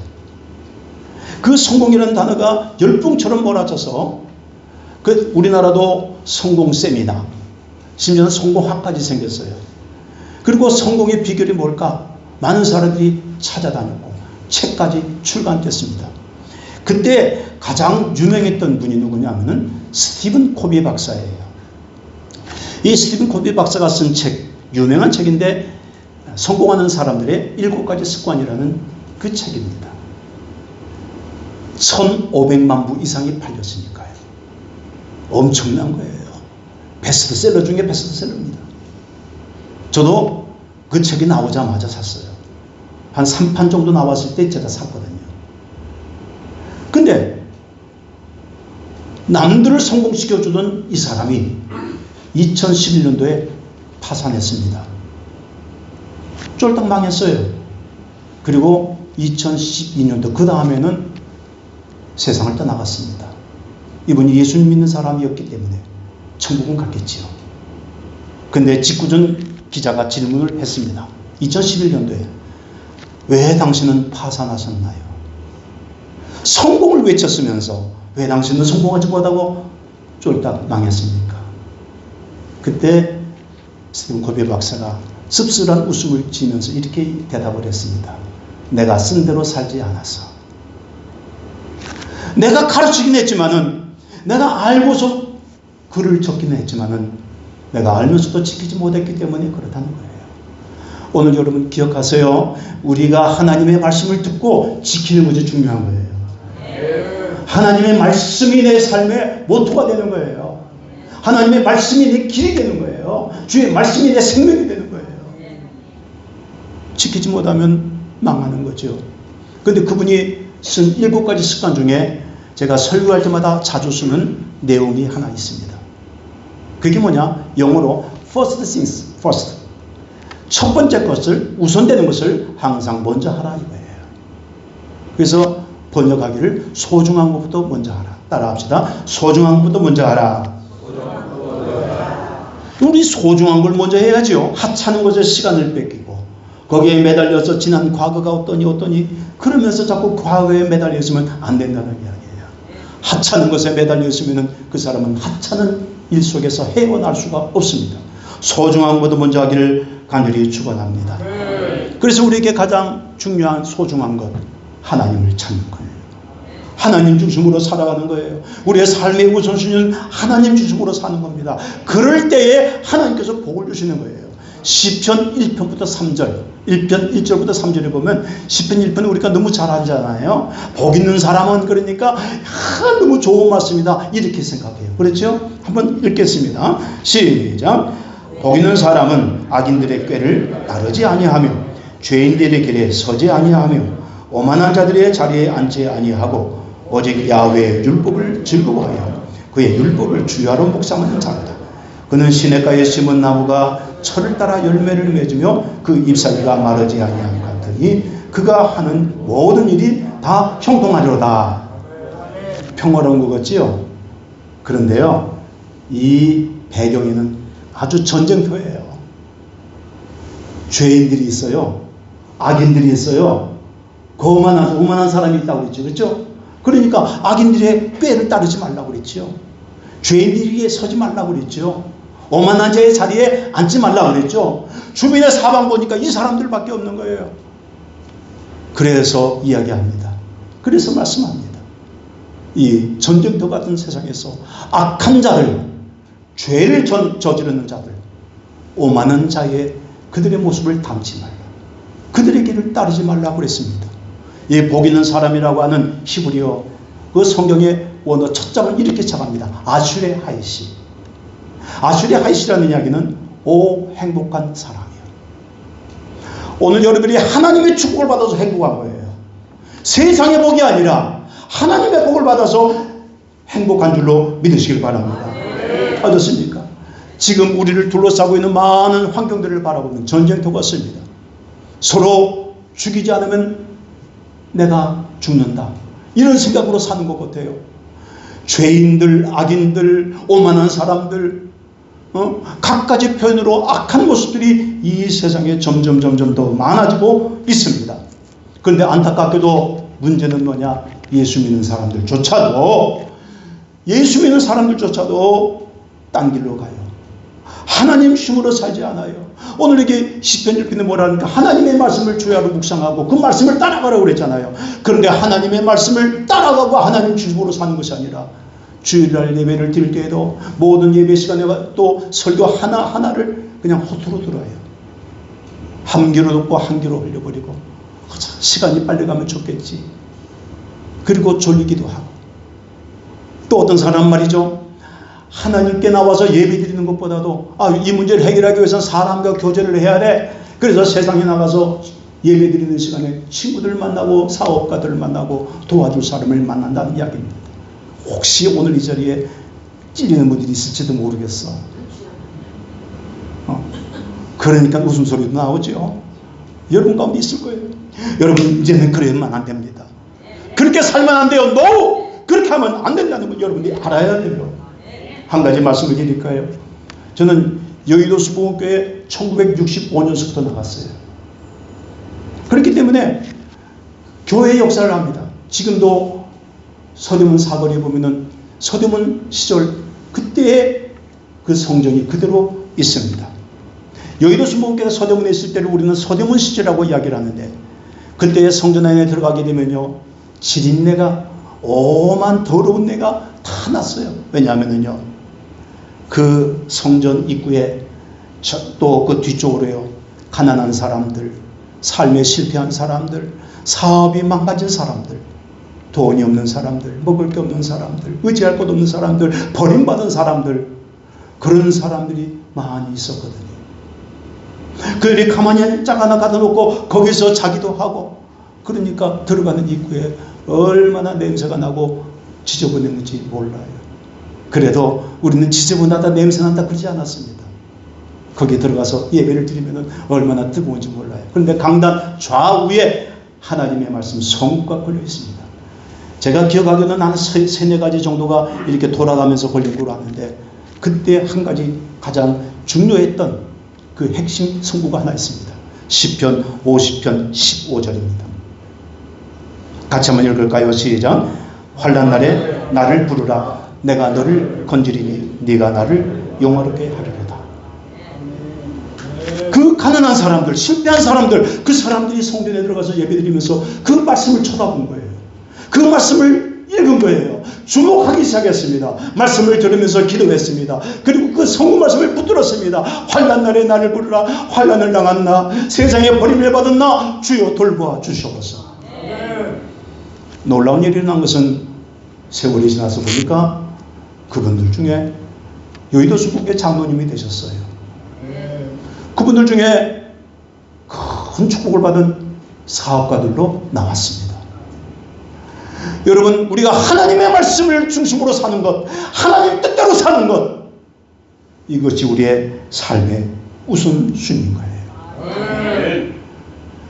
그 성공이라는 단어가 열풍처럼 몰아쳐서 우리나라도 성공 세미나, 심지어는 성공학까지 생겼어요. 그리고 성공의 비결이 뭘까? 많은 사람들이 찾아다녔고 책까지 출간됐습니다. 그때 가장 유명했던 분이 누구냐면은 스티븐 코비 박사예요. 이 스티븐 코비 박사가 쓴 책, 유명한 책인데 성공하는 사람들의 7가지 습관이라는 그 책입니다. 1500만 부 이상이 팔렸으니까요. 엄청난 거예요. 베스트셀러 중에 베스트셀러입니다. 저도 그 책이 나오자마자 샀어요. 한 3판 정도 나왔을 때 제가 샀거든요. 근데 남들을 성공시켜주던 이 사람이 2011년도에 파산했습니다. 쫄딱 망했어요. 그리고 2012년도 그 다음에는 세상을 떠나갔습니다. 이분이 예수님 믿는 사람이었기 때문에 천국은 갔겠지요. 근데 직구준 기자가 질문을 했습니다. 2011년도에 왜 당신은 파산하셨나요? 성공을 외쳤으면서 왜 당신은 성공하지 못하고 쫄딱 망했습니까? 그때 스티븐 코비 박사가 씁쓸한 웃음을 지으면서 이렇게 대답을 했습니다. 내가 쓴 대로 살지 않았어. 내가 가르치긴 했지만은, 내가 알고서 글을 적긴 했지만은, 내가 알면서도 지키지 못했기 때문에 그렇다는 거예요. 오늘 여러분 기억하세요. 우리가 하나님의 말씀을 듣고 지키는 것이 중요한 거예요. 하나님의 말씀이 내 삶의 모토가 되는 거예요. 하나님의 말씀이 내 길이 되는 거예요. 주의 말씀이 내 생명이 되는 거예요. 지키지 못하면 망하는 거죠. 그런데 그분이 쓴 7가지 습관 중에 제가 설교할 때마다 자주 쓰는 내용이 하나 있습니다. 그게 뭐냐? 영어로 first things first. 첫 번째 것을, 우선되는 것을 항상 먼저 하라 이거예요. 그래서 번역하기를 소중한 것부터 먼저 하라. 따라합시다. 소중한 것부터 먼저 하라. 우리 소중한 걸 먼저 해야죠. 하찮은 것에 시간을 뺏기고 거기에 매달려서 지난 과거가 어떠니 그러면서 자꾸 과거에 매달려 있으면 안 된다는 이야기예요. 하찮은 것에 매달려 있으면 그 사람은 하찮은 일 속에서 헤어날 수가 없습니다. 소중한 것도 먼저 하기를 간절히 축원합니다. 그래서 우리에게 가장 중요한 소중한 것, 하나님을 찾는 거예요. 하나님 중심으로 살아가는 거예요. 우리의 삶의 우선순위는 하나님 중심으로 사는 겁니다. 그럴 때에 하나님께서 복을 주시는 거예요. 시편 1편부터 3절, 1편 1절부터 3절에 보면 시편 1편은 우리가 너무 잘 알잖아요. 복 있는 사람은 그러니까 너무 좋은 말씀이다 이렇게 생각해요. 그렇죠? 한번 읽겠습니다. 시작. 복 있는 사람은 악인들의 꾀를 따르지 아니하며 죄인들의 길에 서지 아니하며 오만한 자들의 자리에 앉지 아니하고 오직 야훼의 율법을 즐거워하여 그의 율법을 주야로 묵상하는 자다. 그는 시냇가에 심은 나무가 철을 따라 열매를 맺으며 그 잎사귀가 마르지 아니함 같으니 그가 하는 모든 일이 다 형통하리로다. 평화로운 것 같지요? 그런데요, 이 배경에는 아주 전쟁터예요. 죄인들이 있어요. 악인들이 있어요. 오만한 사람이 있다고 그랬죠. 그렇죠? 그러니까 악인들의 꾀를 따르지 말라고 그랬죠. 죄인들에게 서지 말라고 그랬죠. 오만한 자의 자리에 앉지 말라고 그랬죠. 주변에 사방 보니까 이 사람들밖에 없는 거예요. 그래서 이야기합니다. 그래서 말씀합니다. 이 전쟁터 같은 세상에서 악한 자들, 죄를 저지르는 자들, 오만한 자의 그들의 모습을 담지 말라. 그들의 길을 따르지 말라고 그랬습니다. 이 복 있는 사람이라고 하는 히브리어 그 성경의 원어 첫 장은 이렇게 시작합니다. 아슈레 하이시. 아슈레 하이시라는 이야기는 오 행복한 사람이에요. 오늘 여러분이 하나님의 축복을 받아서 행복한 거예요. 세상의 복이 아니라 하나님의 복을 받아서 행복한 줄로 믿으시길 바랍니다. 어떻습니까? 지금 우리를 둘러싸고 있는 많은 환경들을 바라보면 전쟁터 같습니다. 서로 죽이지 않으면 내가 죽는다. 이런 생각으로 사는 것 같아요. 죄인들, 악인들, 오만한 사람들, 갖가지 표현으로 악한 모습들이 이 세상에 점점 더 많아지고 있습니다. 그런데 안타깝게도 문제는 뭐냐? 예수 믿는 사람들조차도 딴 길로 가요. 하나님 힘으로 살지 않아요. 오늘 이게 시편 읽기는 뭐라니까 하나님의 말씀을 주야로 묵상하고 그 말씀을 따라가라고 그랬잖아요. 그런데 하나님의 말씀을 따라가고 하나님 주심으로 사는 것이 아니라 주일날 예배를 드릴 때에도 모든 예배 시간에 또 설교 하나하나를 그냥 허투루 들어요. 한 귀로 듣고 한 귀로 흘려버리고 시간이 빨리 가면 좋겠지. 그리고 졸리기도 하고. 또 어떤 사람 말이죠. 하나님께 나와서 예배 드리는 것보다도 이 문제를 해결하기 위해서는 사람과 교제를 해야 돼. 그래서 세상에 나가서 예배 드리는 시간에 친구들 만나고 사업가들을 만나고 도와줄 사람을 만난다는 이야기입니다. 혹시 오늘 이 자리에 찔리는 분들이 있을지도 모르겠어. 그러니까 웃음소리도 나오죠. 여러분 가운데 있을 거예요. 여러분 이제는 그러면 안 됩니다. 그렇게 살면 안 돼요. No! 그렇게 하면 안 된다는 걸 여러분들이 알아야 돼요. 한 가지 말씀을 드릴까요? 저는 여의도 수봉교회 1965년서부터 나갔어요. 그렇기 때문에 교회의 역사를 합니다. 지금도 서대문 사거리에 보면은 서대문 시절 그때의 그 성전이 그대로 있습니다. 여의도 수봉교회가 서대문에 있을 때를 우리는 서대문 시절이라고 이야기를 하는데 그때의 성전 안에 들어가게 되면요 지린내가 오만 더러운 내가 다 났어요. 왜냐하면요 그 성전 입구에 또 그 뒤쪽으로요 가난한 사람들, 삶에 실패한 사람들, 사업이 망가진 사람들, 돈이 없는 사람들, 먹을 게 없는 사람들, 의지할 것 없는 사람들, 버림받은 사람들, 그런 사람들이 많이 있었거든요. 그들이 가만히 짝 하나 갖다 놓고 거기서 자기도 하고, 그러니까 들어가는 입구에 얼마나 냄새가 나고 지저분했는지 몰라요. 그래도 우리는 지저분하다 냄새난다 그러지 않았습니다. 거기에 들어가서 예배를 드리면 얼마나 뜨거운지 몰라요. 그런데 강단 좌우에 하나님의 말씀 성구가 걸려 있습니다. 제가 기억하기로는 한 세네 가지 정도가 이렇게 돌아가면서 걸린 걸로 아는데 그때 한 가지 가장 중요했던 그 핵심 성구가 하나 있습니다. 시편 50편 15절입니다. 같이 한번 읽을까요? 시작. 환난 날에 나를 부르라. 내가 너를 건지리니 네가 나를 영화롭게 하리로다. 그 가난한 사람들, 실패한 사람들, 그 사람들이 성전에 들어가서 예배드리면서 그 말씀을 쳐다본 거예요. 그 말씀을 읽은 거예요. 주목하기 시작했습니다. 말씀을 들으면서 기도했습니다. 그리고 그 성부 말씀을 붙들었습니다. 환난 날에 나를 부르라. 환난을 당한 나, 세상에 버림을 받은 나 주여 돌보아 주시옵소서. 놀라운 일이 일어난 것은 세월이 지나서 보니까 그분들 중에 여의도 수목회 장로님이 되셨어요. 그분들 중에 큰 축복을 받은 사업가들로 나왔습니다. 여러분, 우리가 하나님의 말씀을 중심으로 사는 것, 하나님 뜻대로 사는 것, 이것이 우리의 삶의 우선순위인 거예요.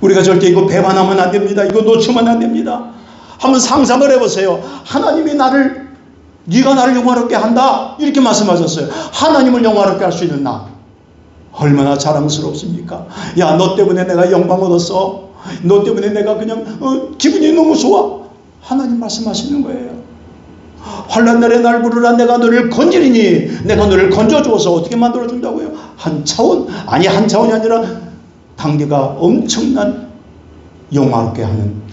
우리가 절대 이거 배반하면 안 됩니다. 이거 놓치면 안 됩니다. 한번 상상을 해보세요. 하나님이 네가 나를 영화롭게 한다 이렇게 말씀하셨어요. 하나님을 영화롭게 할 수 있는 나 얼마나 자랑스럽습니까? 야, 너 때문에 내가 영광 얻었어. 너 때문에 내가 그냥 기분이 너무 좋아. 하나님 말씀하시는 거예요. 환난 날에 날 부르라. 내가 너를 건지리니 내가 너를 건져주어서 어떻게 만들어준다고요? 한 차원이 아니라 당대가 엄청난 영화롭게 하는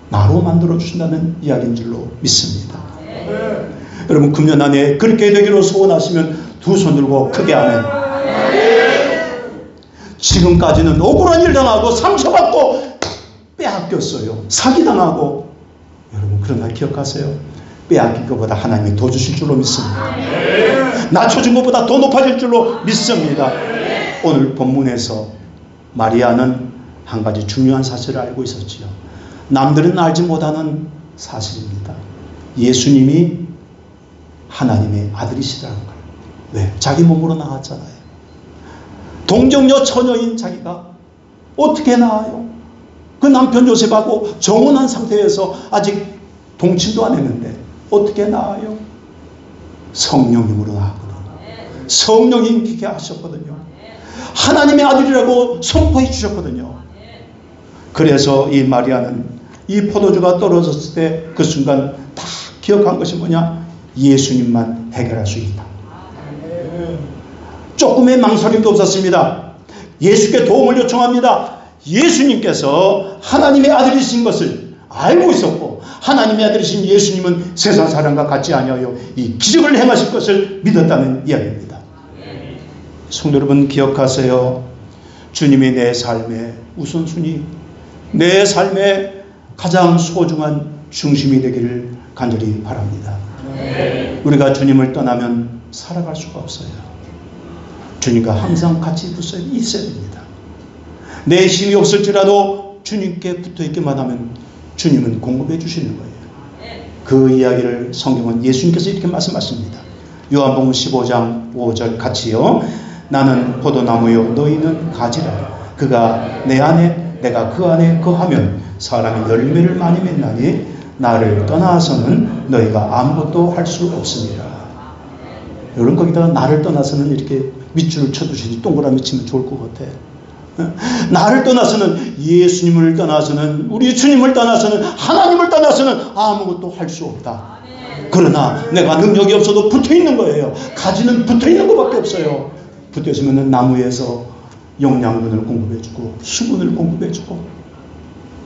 나로 만들어주신다는 이야기인 줄로 믿습니다. 여러분, 금년 안에 그렇게 되기로 소원하시면 두 손 들고 크게 아멘. 지금까지는 억울한 일 당하고 상처받고 빼앗겼어요. 사기당하고. 여러분, 그러나 기억하세요. 빼앗긴 것보다 하나님이 더 주실 줄로 믿습니다. 낮춰진 것보다 더 높아질 줄로 믿습니다. 오늘 본문에서 마리아는 한 가지 중요한 사실을 알고 있었지요. 남들은 알지 못하는 사실입니다. 예수님이 하나님의 아들이시라는 걸. 왜? 자기 몸으로 나왔잖아요. 동정녀 처녀인 자기가 어떻게 나와요? 그 남편 요셉하고 정혼한 상태에서 아직 동침도 안 했는데 어떻게 나아요? 성령님으로 나았거든요. 성령이 임케 하셨거든요. 하나님의 아들이라고 선포해 주셨거든요. 그래서 이 마리아는 이 포도주가 떨어졌을 때 그 순간 다 기억한 것이 뭐냐? 예수님만 해결할 수 있다. 조금의 망설임도 없었습니다. 예수께 도움을 요청합니다. 예수님께서 하나님의 아들이신 것을 알고 있었고, 하나님의 아들이신 예수님은 세상 사람과 같지 아니하여 이 기적을 행하실 것을 믿었다는 이야기입니다. 성도 여러분, 기억하세요. 주님이 내 삶의 우선순위, 내 삶의 가장 소중한 중심이 되기를 간절히 바랍니다. 우리가 주님을 떠나면 살아갈 수가 없어요. 주님과 항상 같이 붙어 있어야 됩니다. 내 힘이 없을지라도 주님께 붙어 있기만 하면 주님은 공급해 주시는 거예요. 그 이야기를 성경은 예수님께서 이렇게 말씀하십니다. 요한복음 15장 5절 같이요. 나는 포도나무요 너희는 가지라. 그가 내 안에 내가 그 안에 거하면 사람이 열매를 많이 맺나니 나를 떠나서는 너희가 아무것도 할 수 없습니다. 여러분, 거기다가 나를 떠나서는 이렇게 밑줄을 쳐두시지 동그라미 치면 좋을 것 같아. 나를 떠나서는, 예수님을 떠나서는, 우리 주님을 떠나서는, 하나님을 떠나서는 아무것도 할 수 없다. 그러나 내가 능력이 없어도 붙어있는 거예요. 가지는 붙어있는 것밖에 없어요. 붙어있으면 나무에서 영양분을 공급해주고 수분을 공급해주고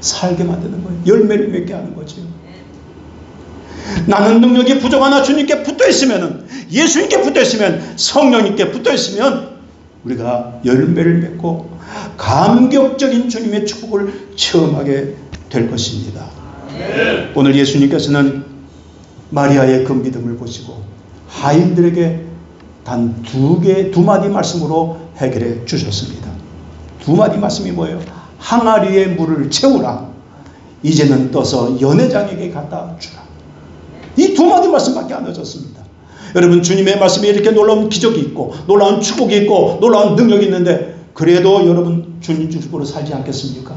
살게 만드는 거예요. 열매를 맺게 하는 거죠. 나는 능력이 부족하나 주님께 붙어있으면, 예수님께 붙어있으면, 성령님께 붙어있으면 우리가 열매를 맺고 감격적인 주님의 축복을 체험하게 될 것입니다. 오늘 예수님께서는 마리아의 그 믿음을 보시고 하인들에게 단 두 마디 말씀으로 해결해 주셨습니다. 두 마디 말씀이 뭐예요? 항아리에 물을 채우라. 이제는 떠서 연회장에게 갖다 주라. 이 두 마디 말씀밖에 안 하셨습니다. 여러분, 주님의 말씀에 이렇게 놀라운 기적이 있고 놀라운 축복이 있고 놀라운 능력이 있는데 그래도 여러분 주님 축복으로 살지 않겠습니까?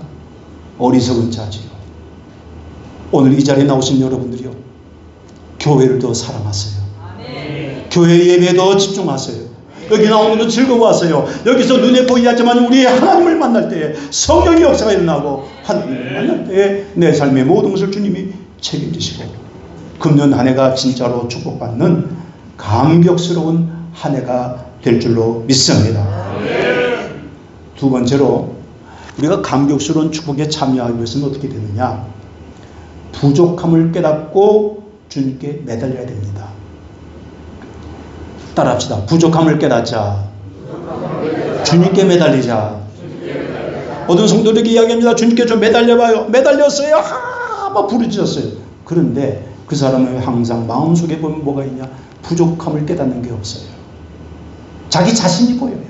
어리석은 자지요. 오늘 이 자리에 나오신 여러분들이요, 교회를 더 사랑하세요. 교회 예배에 더 집중하세요. 여기 나오는 거 즐거워하세요. 여기서 눈에 보이지 않지만 우리의 하나님을 만날 때에 성령의 역사가 일어나고 하나님을 만날 때에 내 삶의 모든 것을 주님이 책임지시고 금년 한 해가 진짜로 축복받는 감격스러운 한 해가 될 줄로 믿습니다. 두 번째로 우리가 감격스러운 축복에 참여하기 위해서는 어떻게 되느냐? 부족함을 깨닫고 주님께 매달려야 됩니다. 따라합시다. 부족함을 깨닫자. 주님께 매달리자. 모든 성도들에게 이야기합니다. 주님께 좀 매달려봐요. 매달렸어요. 막 부르짖었어요. 그런데 그 사람은 항상 마음속에 보면 뭐가 있냐? 부족함을 깨닫는 게 없어요. 자기 자신이 보여요.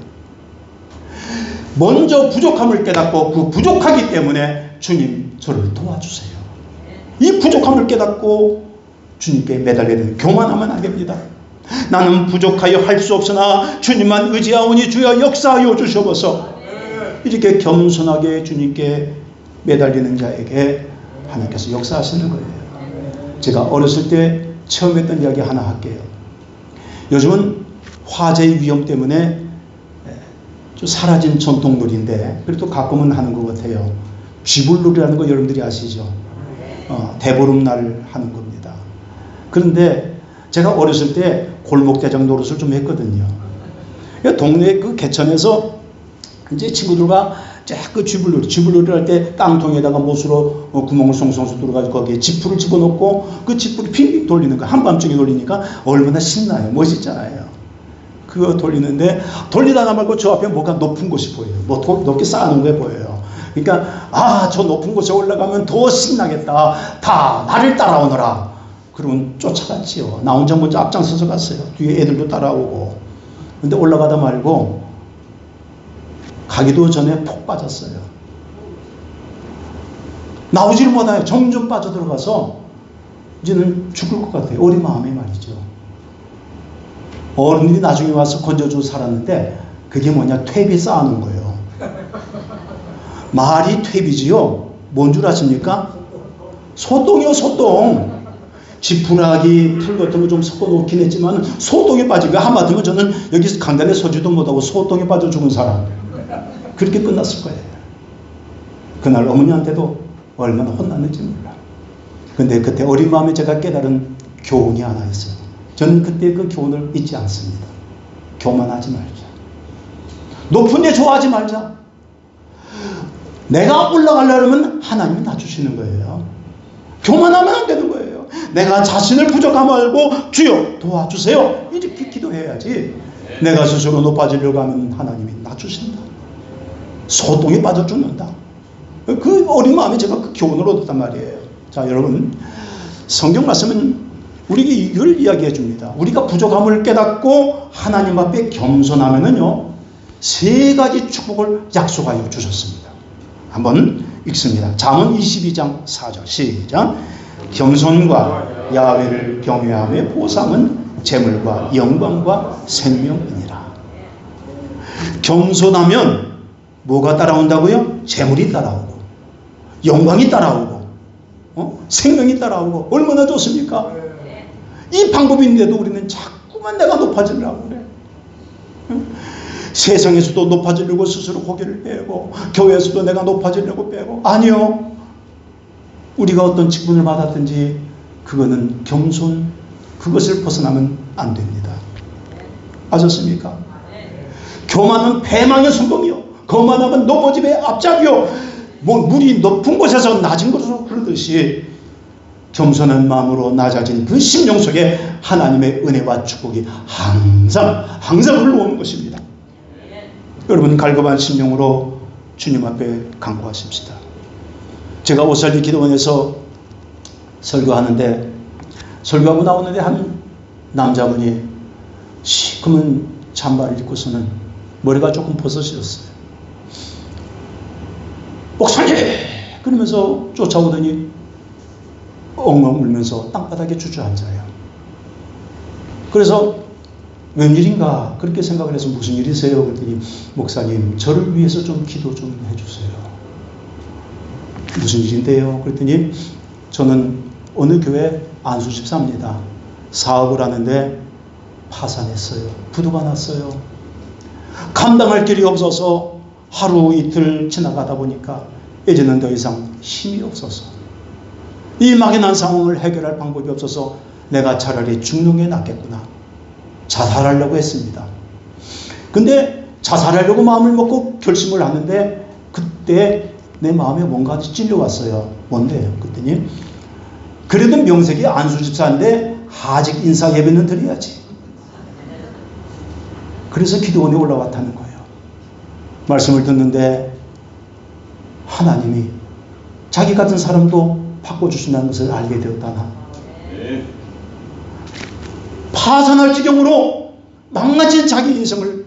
먼저 부족함을 깨닫고 그 부족하기 때문에 주님 저를 도와주세요. 이 부족함을 깨닫고 주님께 매달려야 돼요. 교만하면 안 됩니다. 나는 부족하여 할 수 없으나 주님만 의지하오니 주여 역사하여 주시옵소서. 이렇게 겸손하게 주님께 매달리는 자에게 하나님께서 역사하시는 거예요. 제가 어렸을 때 처음 했던 이야기 하나 할게요. 요즘은 화재의 위험 때문에 좀 사라진 전통놀이인데 그래도 가끔은 하는 것 같아요. 쥐불놀이라는 거 여러분들이 아시죠? 대보름날 하는 겁니다. 그런데 제가 어렸을 때 골목대장 노릇을 좀 했거든요. 동네 그 개천에서 이제 친구들과 그 쥐불놀이를 할 때 땅통에다가 못으로 구멍을 송송송 뚫어가지고 거기에 지푸를 집어넣고 그 지푸를 빙빙 돌리는 거, 한밤중에 돌리니까 얼마나 신나요. 멋있잖아요. 그거 돌리는데 돌리다가 말고 저 앞에 뭐가 높은 곳이 보여요. 뭐 높게 쌓아놓은 게 보여요. 그러니까 저 높은 곳에 올라가면 더 신나겠다. 다 나를 따라오너라. 그러면 쫓아갔지요. 나 혼자 먼저 앞장서서 갔어요. 뒤에 애들도 따라오고. 근데 올라가다 말고 가기도 전에 폭 빠졌어요. 나오지를 못해요. 점점 빠져들어가서 이제는 죽을 것 같아요. 어린 마음에 말이죠. 어른들이 나중에 와서 건져주고 살았는데 그게 뭐냐? 퇴비 쌓아놓은 거예요. 말이 퇴비지요. 뭔 줄 아십니까? 소똥이요, 소똥. 지푸라기 풀 같은 거 좀 섞어 놓긴 했지만 소똥에 빠지고 하마터면 저는 여기서 강단에 서지도 못하고 소똥에 빠져 죽은 사람. 그렇게 끝났을 거예요. 그날 어머니한테도 얼마나 혼났는지 몰라. 근데 그때 어린 마음에 제가 깨달은 교훈이 하나 있어요. 저는 그때 그 교훈을 잊지 않습니다. 교만하지 말자. 높은 데 좋아하지 말자. 내가 올라가려면 하나님이 낮추시는 거예요. 교만하면 안 되는 거예요. 내가 자신을 부족함 알고 주여 도와주세요. 이렇게 기도해야지. 내가 스스로 높아지려고 하면 하나님이 낮추신다. 소똥에 빠져 죽는다. 그 어린 마음에 제가 그 교훈을 얻었단 말이에요. 자, 여러분, 성경 말씀은 우리에게 이걸 이야기해 줍니다. 우리가 부족함을 깨닫고 하나님 앞에 겸손하면은요, 3가지 축복을 약속하여 주셨습니다. 한번 읽습니다. 잠언 22장 4절 시작. 겸손과 야훼를 경외함의 보상은 재물과 영광과 생명이니라. 겸손하면 뭐가 따라온다고요? 재물이 따라오고 영광이 따라오고 생명이 따라오고 얼마나 좋습니까? 이 방법인데도 우리는 자꾸만 내가 높아지려고 그래. 세상에서도 높아지려고 스스로 고개를 빼고 교회에서도 내가 높아지려고 빼고 아니요. 우리가 어떤 직분을 받았든지 그거는 겸손 그것을 벗어나면 안 됩니다. 아셨습니까? 교만은 패망의 순범이요 거만하면 넘어짐의 앞잡이요 물이 높은 곳에서 낮은 곳으로 흐르듯이 겸손한 마음으로 낮아진 그 심령 속에 하나님의 은혜와 축복이 항상 흘러오는 것입니다. 여러분 갈급한 심령으로 주님 앞에 간구하십시다. 제가 오살리 기도원에서 설교하는데 설교하고 나오는데 한 남자분이 시커먼 잠바를 입고서는 머리가 조금 벗어졌어요. 목사님! 그러면서 쫓아오더니 엉엉 울면서 땅바닥에 주저앉아요. 그래서 웬일인가 그렇게 생각을 해서 무슨 일이세요? 그랬더니 목사님 저를 위해서 좀 기도 좀 해주세요. 무슨 일인데요? 그랬더니 저는 어느 교회 안수집사입니다. 사업을 하는데 파산했어요. 부도가 났어요. 감당할 길이 없어서 하루 이틀 지나가다 보니까 이제는 더 이상 힘이 없어서 이 막연한 상황을 해결할 방법이 없어서 내가 차라리 죽는 게 낫겠구나. 자살하려고 했습니다. 근데 자살하려고 마음을 먹고 결심을 하는데 그때 내 마음에 뭔가 찔려왔어요. 뭔데요? 그랬더니 그래도 명색이 안수집사인데 하직 인사 예배는 드려야지. 그래서 기도원에 올라왔다는 거예요. 말씀을 듣는데 하나님이 자기 같은 사람도 바꿔주신다는 것을 알게 되었다나. 파산할 지경으로 망가진 자기 인생을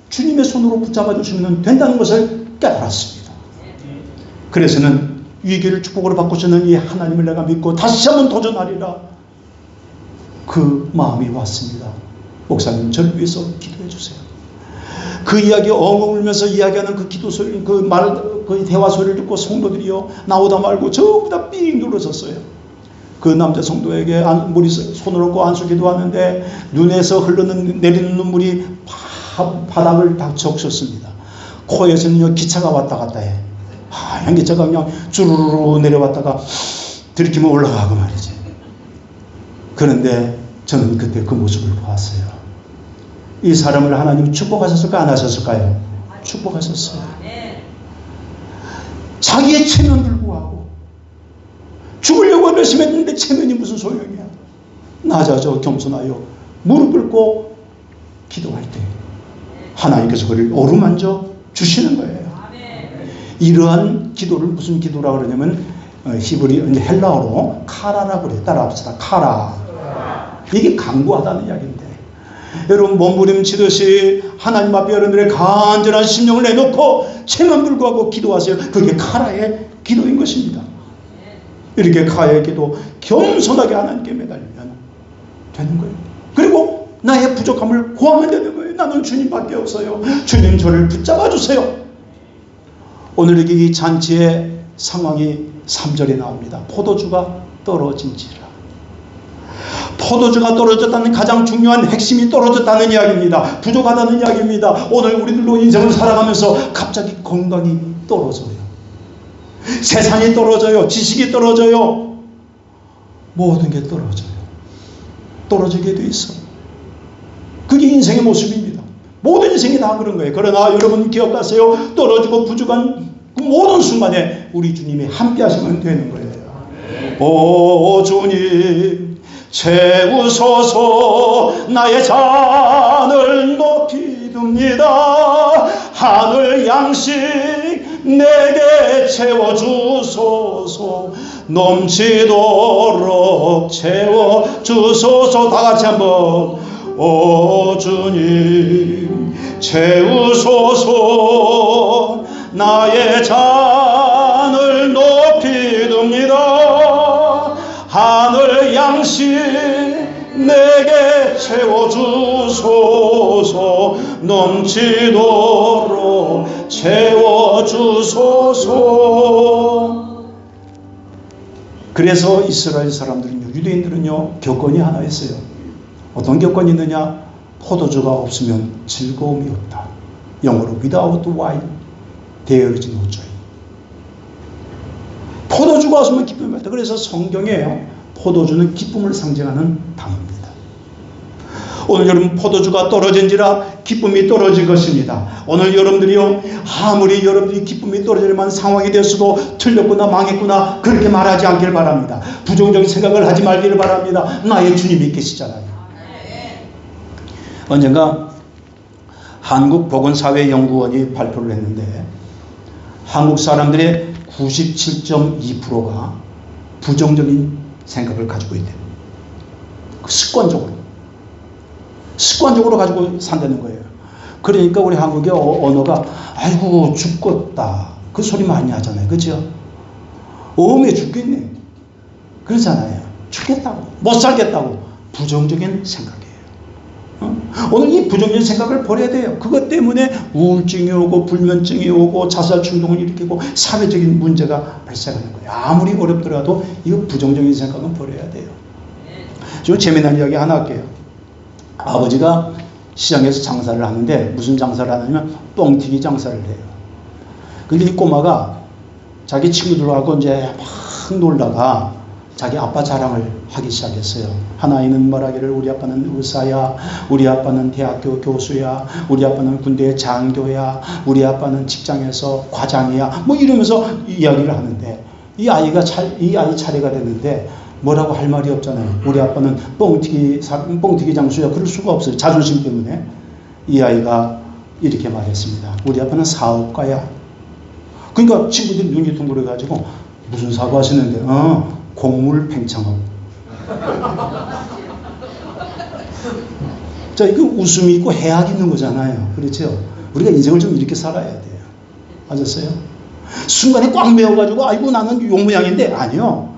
주님의 손으로 붙잡아 주시면 된다는 것을 깨달았습니다. 그래서는 위기를 축복으로 바꾸시는 이 하나님을 내가 믿고 다시 한번 도전하리라. 그 마음이 왔습니다. 목사님 저를 위해서 기도해 주세요. 그 이야기 엉엉 울면서 이야기하는 그 기도 소리, 그 대화 소리를 듣고 성도들이요 나오다 말고 전부 다 삥 눌러섰어요. 그 남자 성도에게 물이 손을 얹고 안수 기도하는데 눈에서 내리는 눈물이 바닥을 다 적셨습니다. 코에서는 기차가 왔다 갔다 해. 하얀 기차가 그냥 주르르 내려왔다가 들이키면 올라가고 말이지. 그런데 저는 그때 그 모습을 보았어요. 이 사람을 하나님이 축복하셨을까 안 하셨을까요? 축복하셨어요. 자기의 체면 들고 하고 죽으려고 결심했는데 체면이 무슨 소용이야. 낮아져 겸손하여 무릎 꿇고 기도할 때 하나님께서 그를 어루만져 주시는 거예요. 이러한 기도를 무슨 기도라고 그러냐면 헬라어로 카라라고 그래요. 따라합시다. 카라. 이게 간구하다는 이야기인데 여러분 몸부림치듯이 하나님 앞에 여러분들의 간절한 심령을 내놓고 체면 불구하고 기도하세요. 그게 카라의 기도인 것입니다. 이렇게 카라의 기도 겸손하게 하나님께 매달리면 되는 거예요. 그리고 나의 부족함을 구하면 되는 거예요. 나는 주님밖에 없어요. 주님 저를 붙잡아 주세요. 오늘 이 잔치의 상황이 3절에 나옵니다. 포도주가 떨어진지라. 포도주가 떨어졌다는 가장 중요한 핵심이 떨어졌다는 이야기입니다. 부족하다는 이야기입니다. 오늘 우리들로 인생을 살아가면서 갑자기 건강이 떨어져요. 세상이 떨어져요. 지식이 떨어져요. 모든 게 떨어져요. 떨어지게 돼 있어. 그게 인생의 모습입니다. 모든 인생이 다 그런 거예요. 그러나 여러분 기억하세요. 떨어지고 부족한 그 모든 순간에 우리 주님이 함께 하시면 되는 거예요. 오 주님 채우소서 나의 잔을 높이 듭니다. 하늘 양식 내게 채워주소서 넘치도록 채워주소서. 다같이 한번 오 주님 채우소서 나의 잔을 높이 듭니다. 하늘 양식 내게 채워주소서 넘치도록 채워주소서. 그래서 이스라엘 사람들은요, 유대인들은요 교권이 하나 있어요. 어떤 교권이 있느냐? 포도주가 없으면 즐거움이 없다. 영어로 without wine there is no joy. 포도주가 없으면 기쁨이 없다. 그래서 성경에요, 포도주는 기쁨을 상징하는 단어입니다. 오늘 여러분 포도주가 떨어진지라 기쁨이 떨어질 것입니다. 오늘 여러분들이요, 아무리 여러분들이 기쁨이 떨어질 만한 상황이 됐어도 틀렸구나 망했구나 그렇게 말하지 않길 바랍니다. 부정적인 생각을 하지 말기를 바랍니다. 나의 주님이 계시잖아요. 언젠가 한국보건사회연구원이 발표를 했는데 한국 사람들의 97.2%가 부정적인 생각을 가지고 있대요. 습관적으로 가지고 산다는 거예요. 그러니까 우리 한국의 언어가 아이고 죽겠다 그 소리 많이 하잖아요. 그렇죠? 어음에 죽겠네 그러잖아요. 죽겠다고 못 살겠다고 부정적인 생각이에요. 오늘 이 부정적인 생각을 버려야 돼요. 그것 때문에 우울증이 오고 불면증이 오고 자살 충동을 일으키고 사회적인 문제가 발생하는 거예요. 아무리 어렵더라도 이거 부정적인 생각은 버려야 돼요. 좀 재미난 이야기 하나 할게요. 아버지가 시장에서 장사를 하는데 무슨 장사를 하냐면 뻥튀기 장사를 해요. 근데 이 꼬마가 자기 친구들하고 이제 막 놀다가 자기 아빠 자랑을 하기 시작했어요. 하나이는 말하기를 우리 아빠는 의사야, 우리 아빠는 대학교 교수야, 우리 아빠는 군대 장교야, 우리 아빠는 직장에서 과장이야, 뭐 이러면서 이야기를 하는데 이 아이 차례가 됐는데 뭐라고 할 말이 없잖아요. 우리 아빠는 뻥튀기 장수야. 그럴 수가 없어요. 자존심 때문에. 이 아이가 이렇게 말했습니다. 우리 아빠는 사업가야. 그러니까 친구들이 눈이 둥그래가지고 무슨 사업 하시는데? 곡물 팽창업. 자, 이거 웃음이 있고 해악이 있는 거잖아요. 그렇죠? 우리가 인생을 좀 이렇게 살아야 돼요. 맞았어요? 순간에 꽉 메워가지고 아이고 나는 요 모양인데 아니요.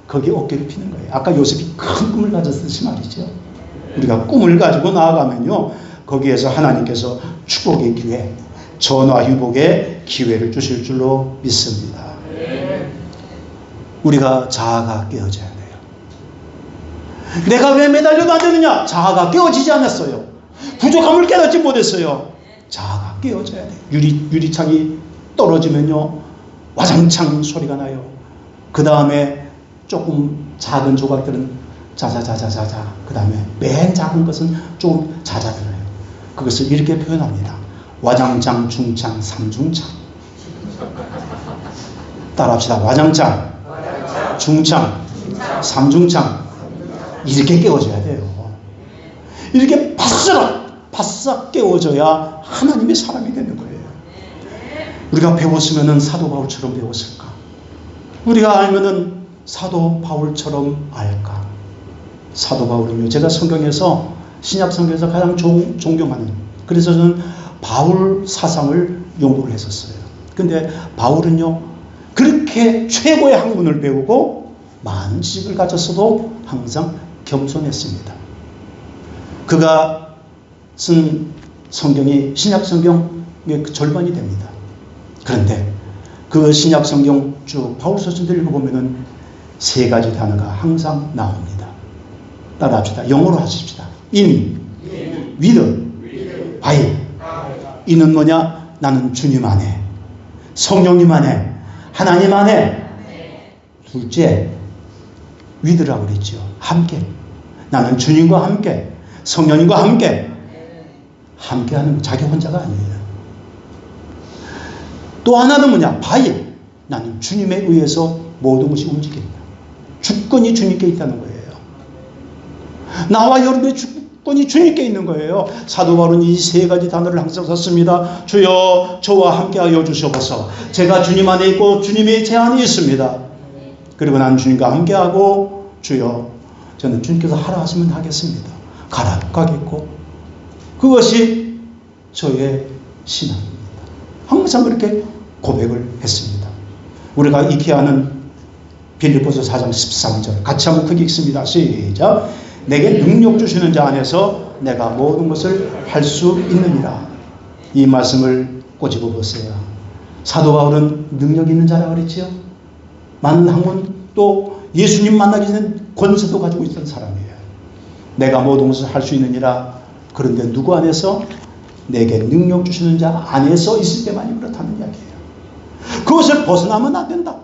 거기에 어깨를 피는 거예요. 아까 요셉이 큰 꿈을 가졌듯이 말이죠. 우리가 꿈을 가지고 나아가면요, 거기에서 하나님께서 축복의 기회, 전화위복의 기회를 주실 줄로 믿습니다. 우리가 자아가 깨어져야 돼요. 내가 왜 매달려도 안 되느냐? 자아가 깨어지지 않았어요. 부족함을 깨닫지 못했어요. 자아가 깨어져야 돼요. 유리창이 떨어지면요, 와장창 소리가 나요. 그 다음에 조금 작은 조각들은 자자자자자자, 그 다음에 맨 작은 것은 좀 자자들어요. 그것을 이렇게 표현합니다. 와장창, 중창, 삼중창. 따라합시다. 와장창, 중창, 삼중창. 이렇게 깨워져야 돼요. 이렇게 바싹 깨워져야 하나님의 사람이 되는 거예요. 우리가 배웠으면 사도 바울처럼 배웠을까? 우리가 알면은 사도 바울처럼 알까? 사도 바울은요, 제가 성경에서, 신약 성경에서 가장 존경하는, 그래서 저는 바울 사상을 연구를 했었어요. 근데 바울은요, 그렇게 최고의 학문을 배우고 많은 지식을 가졌어도 항상 겸손했습니다. 그가 쓴 성경이 신약 성경의 절반이 됩니다. 그런데 그 신약 성경 쭉 바울 서신들 읽어보면은 세 가지 단어가 항상 나옵니다. 따라합시다. 영어로 하십시다. in, with, by. in은 뭐냐? 나는 주님 안에, 성령님 안에, 하나님 안에. 둘째, with라고 그랬죠. 함께. 나는 주님과 함께, 성령님과 함께. 함께하는 거, 자기 혼자가 아니에요. 또 하나는 뭐냐? by. 나는 주님에 의해서 모든 것이 움직인다. 주권이 주님께 있다는 거예요. 나와 여러분의 주권이 주님께 있는 거예요. 사도 바울은 이 세 가지 단어를 항상 썼습니다. 주여 저와 함께하여 주셔서 제가 주님 안에 있고 주님이 제 안에 있습니다. 그리고 난 주님과 함께하고 주여 저는 주님께서 하라 하시면 하겠습니다. 가라 가겠고 그것이 저의 신앙입니다. 항상 그렇게 고백을 했습니다. 우리가 익히 아는 빌립보서 4장 13절 같이 한번 크게 읽습니다. 시작. 내게 능력 주시는 자 안에서 내가 모든 것을 할 수 있느니라. 이 말씀을 꼬집어 보세요. 사도 바울은 능력 있는 자라고 그랬지요. 많은 학문 또 예수님 만나기 전에 권세도 가지고 있던 사람이에요. 내가 모든 것을 할 수 있느니라. 그런데 누구 안에서? 내게 능력 주시는 자 안에서 있을 때만이 그렇다는 이야기예요. 그것을 벗어나면 안 된다.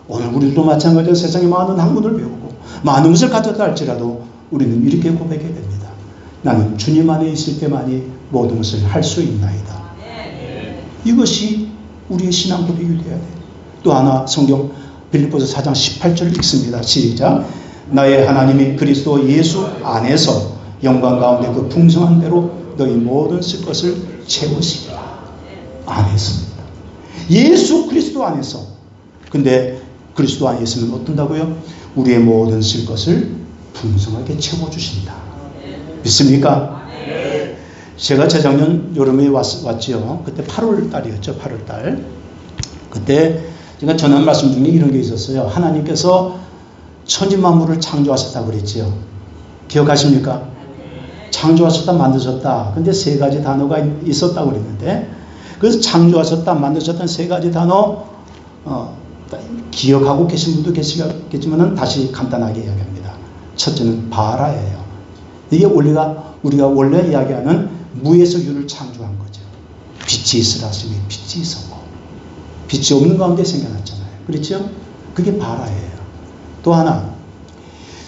오늘 우리도 마찬가지로 세상에 많은 학문을 배우고 많은 것을 가졌다 할지라도 우리는 이렇게 고백해야 됩니다. 나는 주님 안에 있을 때만이 모든 것을 할 수 있나이다. 이것이 우리의 신앙 고백이 되어야 돼요. 또 하나 성경 빌립보서 4장 18절 읽습니다. 시작. 나의 하나님이 그리스도 예수 안에서 영광 가운데 그 풍성한 대로 너희 모든 쓸 것을 채우시리라. 안에서입니다. 예수 그리스도 안에서. 근데 그리스도 안에 있으면 어떤다고요? 우리의 모든 쓸 것을 풍성하게 채워주신다. 믿습니까? 제가 재작년 여름에 왔지요. 그때 8월 달이었죠. 8월 달. 그때 제가 전한 말씀 중에 이런 게 있었어요. 하나님께서 천지만물을 창조하셨다고 그랬지요. 기억하십니까? 창조하셨다, 만드셨다. 근데 세 가지 단어가 있었다고 그랬는데, 그래서 창조하셨다, 만드셨다는 세 가지 단어, 기억하고 계신 분도 계시겠지만 다시 간단하게 이야기합니다. 첫째는 바라예요. 이게 우리가 원래 이야기하는 무에서 유를 창조한 거죠. 빛이 있으라 하시니 빛이 있었고, 빛이 없는 가운데 생겨났잖아요. 그렇죠? 그게 바라예요. 또 하나,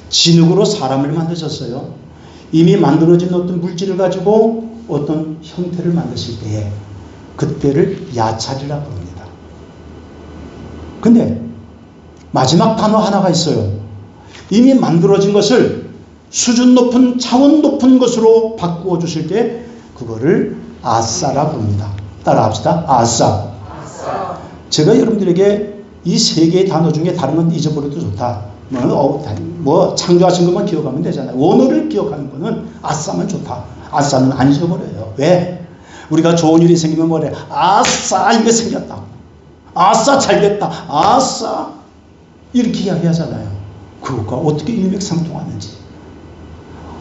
진흙으로 사람을 만드셨어요. 이미 만들어진 어떤 물질을 가지고 어떤 형태를 만드실 때에 그때를 야찰이라고 부릅니다. 근데 마지막 단어 하나가 있어요. 이미 만들어진 것을 수준 높은 차원 높은 것으로 바꾸어 주실 때 그거를 아싸라 부릅니다. 따라 합시다. 아싸. 제가 여러분들에게 이 세 개의 단어 중에 다른 건 잊어버려도 좋다. 뭐 창조하신 것만 기억하면 되잖아요. 원어를 기억하는 거는 아싸면 좋다. 아싸는 안 잊어버려요. 왜? 우리가 좋은 일이 생기면 뭐래? 아싸 이게 생겼다. 아싸 잘됐다. 아싸 이렇게 이야기하잖아요. 그것과 어떻게 일맥상통하는지.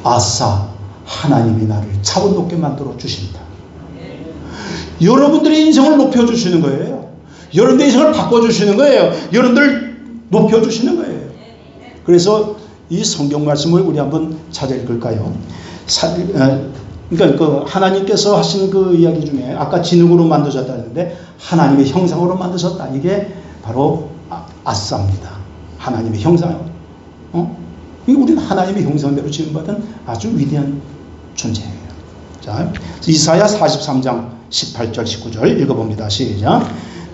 아싸 하나님이 나를 차원 높게 만들어 주신다. 여러분들의 인생을 높여주시는 거예요. 여러분들의 인생을 바꿔주시는 거예요. 여러분들을 높여주시는 거예요. 그래서 이 성경 말씀을 우리 한번 찾아 읽을까요? 그러니까 그 하나님께서 하신 그 이야기 중에 아까 진흙으로 만드셨다 했는데 하나님의 형상으로 만드셨다. 이게 바로 아싸입니다. 하나님의 형상. 우리는 하나님의 형상대로 지음받은 아주 위대한 존재예요. 자, 이사야 43장 18절 19절 읽어봅니다. 시작.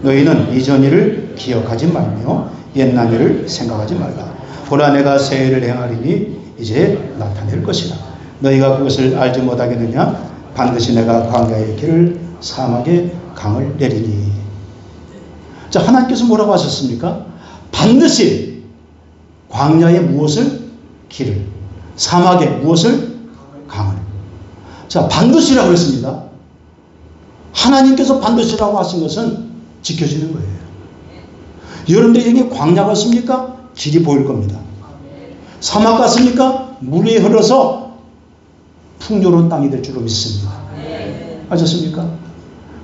너희는 이전 일을 기억하지 말며 옛날 일을 생각하지 말라. 보라 내가 새 일을 행하리니 이제 나타낼 것이라. 너희가 그것을 알지 못하겠느냐? 반드시 내가 광야의 길을 사막에 강을 내리니. 자, 하나님께서 뭐라고 하셨습니까? 반드시 광야에 무엇을? 길을. 사막에 무엇을? 강을. 자, 반드시라고 했습니다. 하나님께서 반드시라고 하신 것은 지켜지는 거예요. 여러분들에게 광야 같습니까? 길이 보일 겁니다. 사막 같습니까? 물이 흘러서 풍요로운 땅이 될 줄로 믿습니다. 아셨습니까?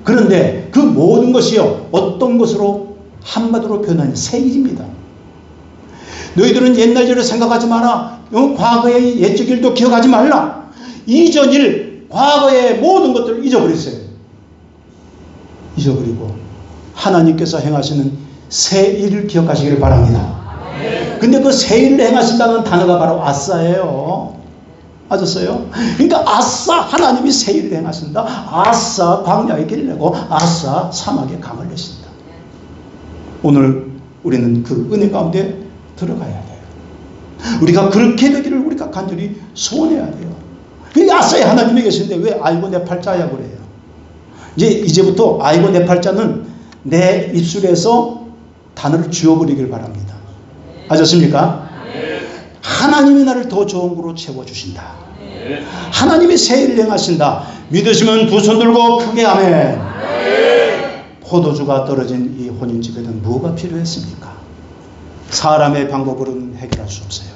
그런데 그 모든 것이요 어떤 것으로 한마디로 표현하는 새 일입니다. 너희들은 옛날 일을 생각하지 마라. 과거의 옛적 일도 기억하지 말라. 이전 일, 과거의 모든 것들을 잊어버리세요. 잊어버리고 하나님께서 행하시는 새 일을 기억하시기를 바랍니다. 근데 그 새 일을 행하신다는 단어가 바로 아싸예요. 맞았어요? 그러니까 아싸 하나님이 새 일을 행하신다. 아싸 광야에 길을 내고 아싸 사막에 강을 내신다. 오늘 우리는 그 은혜 가운데 들어가야 돼요. 우리가 그렇게 되기를 우리가 간절히 소원해야 돼요. 그러니까 아싸에 하나님이 계신데 왜 아이고 내 팔자야 그래요. 이제부터 아이고 내 팔자는 내 입술에서 단어를 지워버리길 바랍니다. 아셨습니까? 하나님이 나를 더 좋은 거로 채워주신다. 하나님이 새 일을 행하신다. 믿으시면 두 손 들고 크게 아멘. 포도주가 떨어진 이 혼인집에는 뭐가 필요했습니까? 사람의 방법으로는 해결할 수 없어요.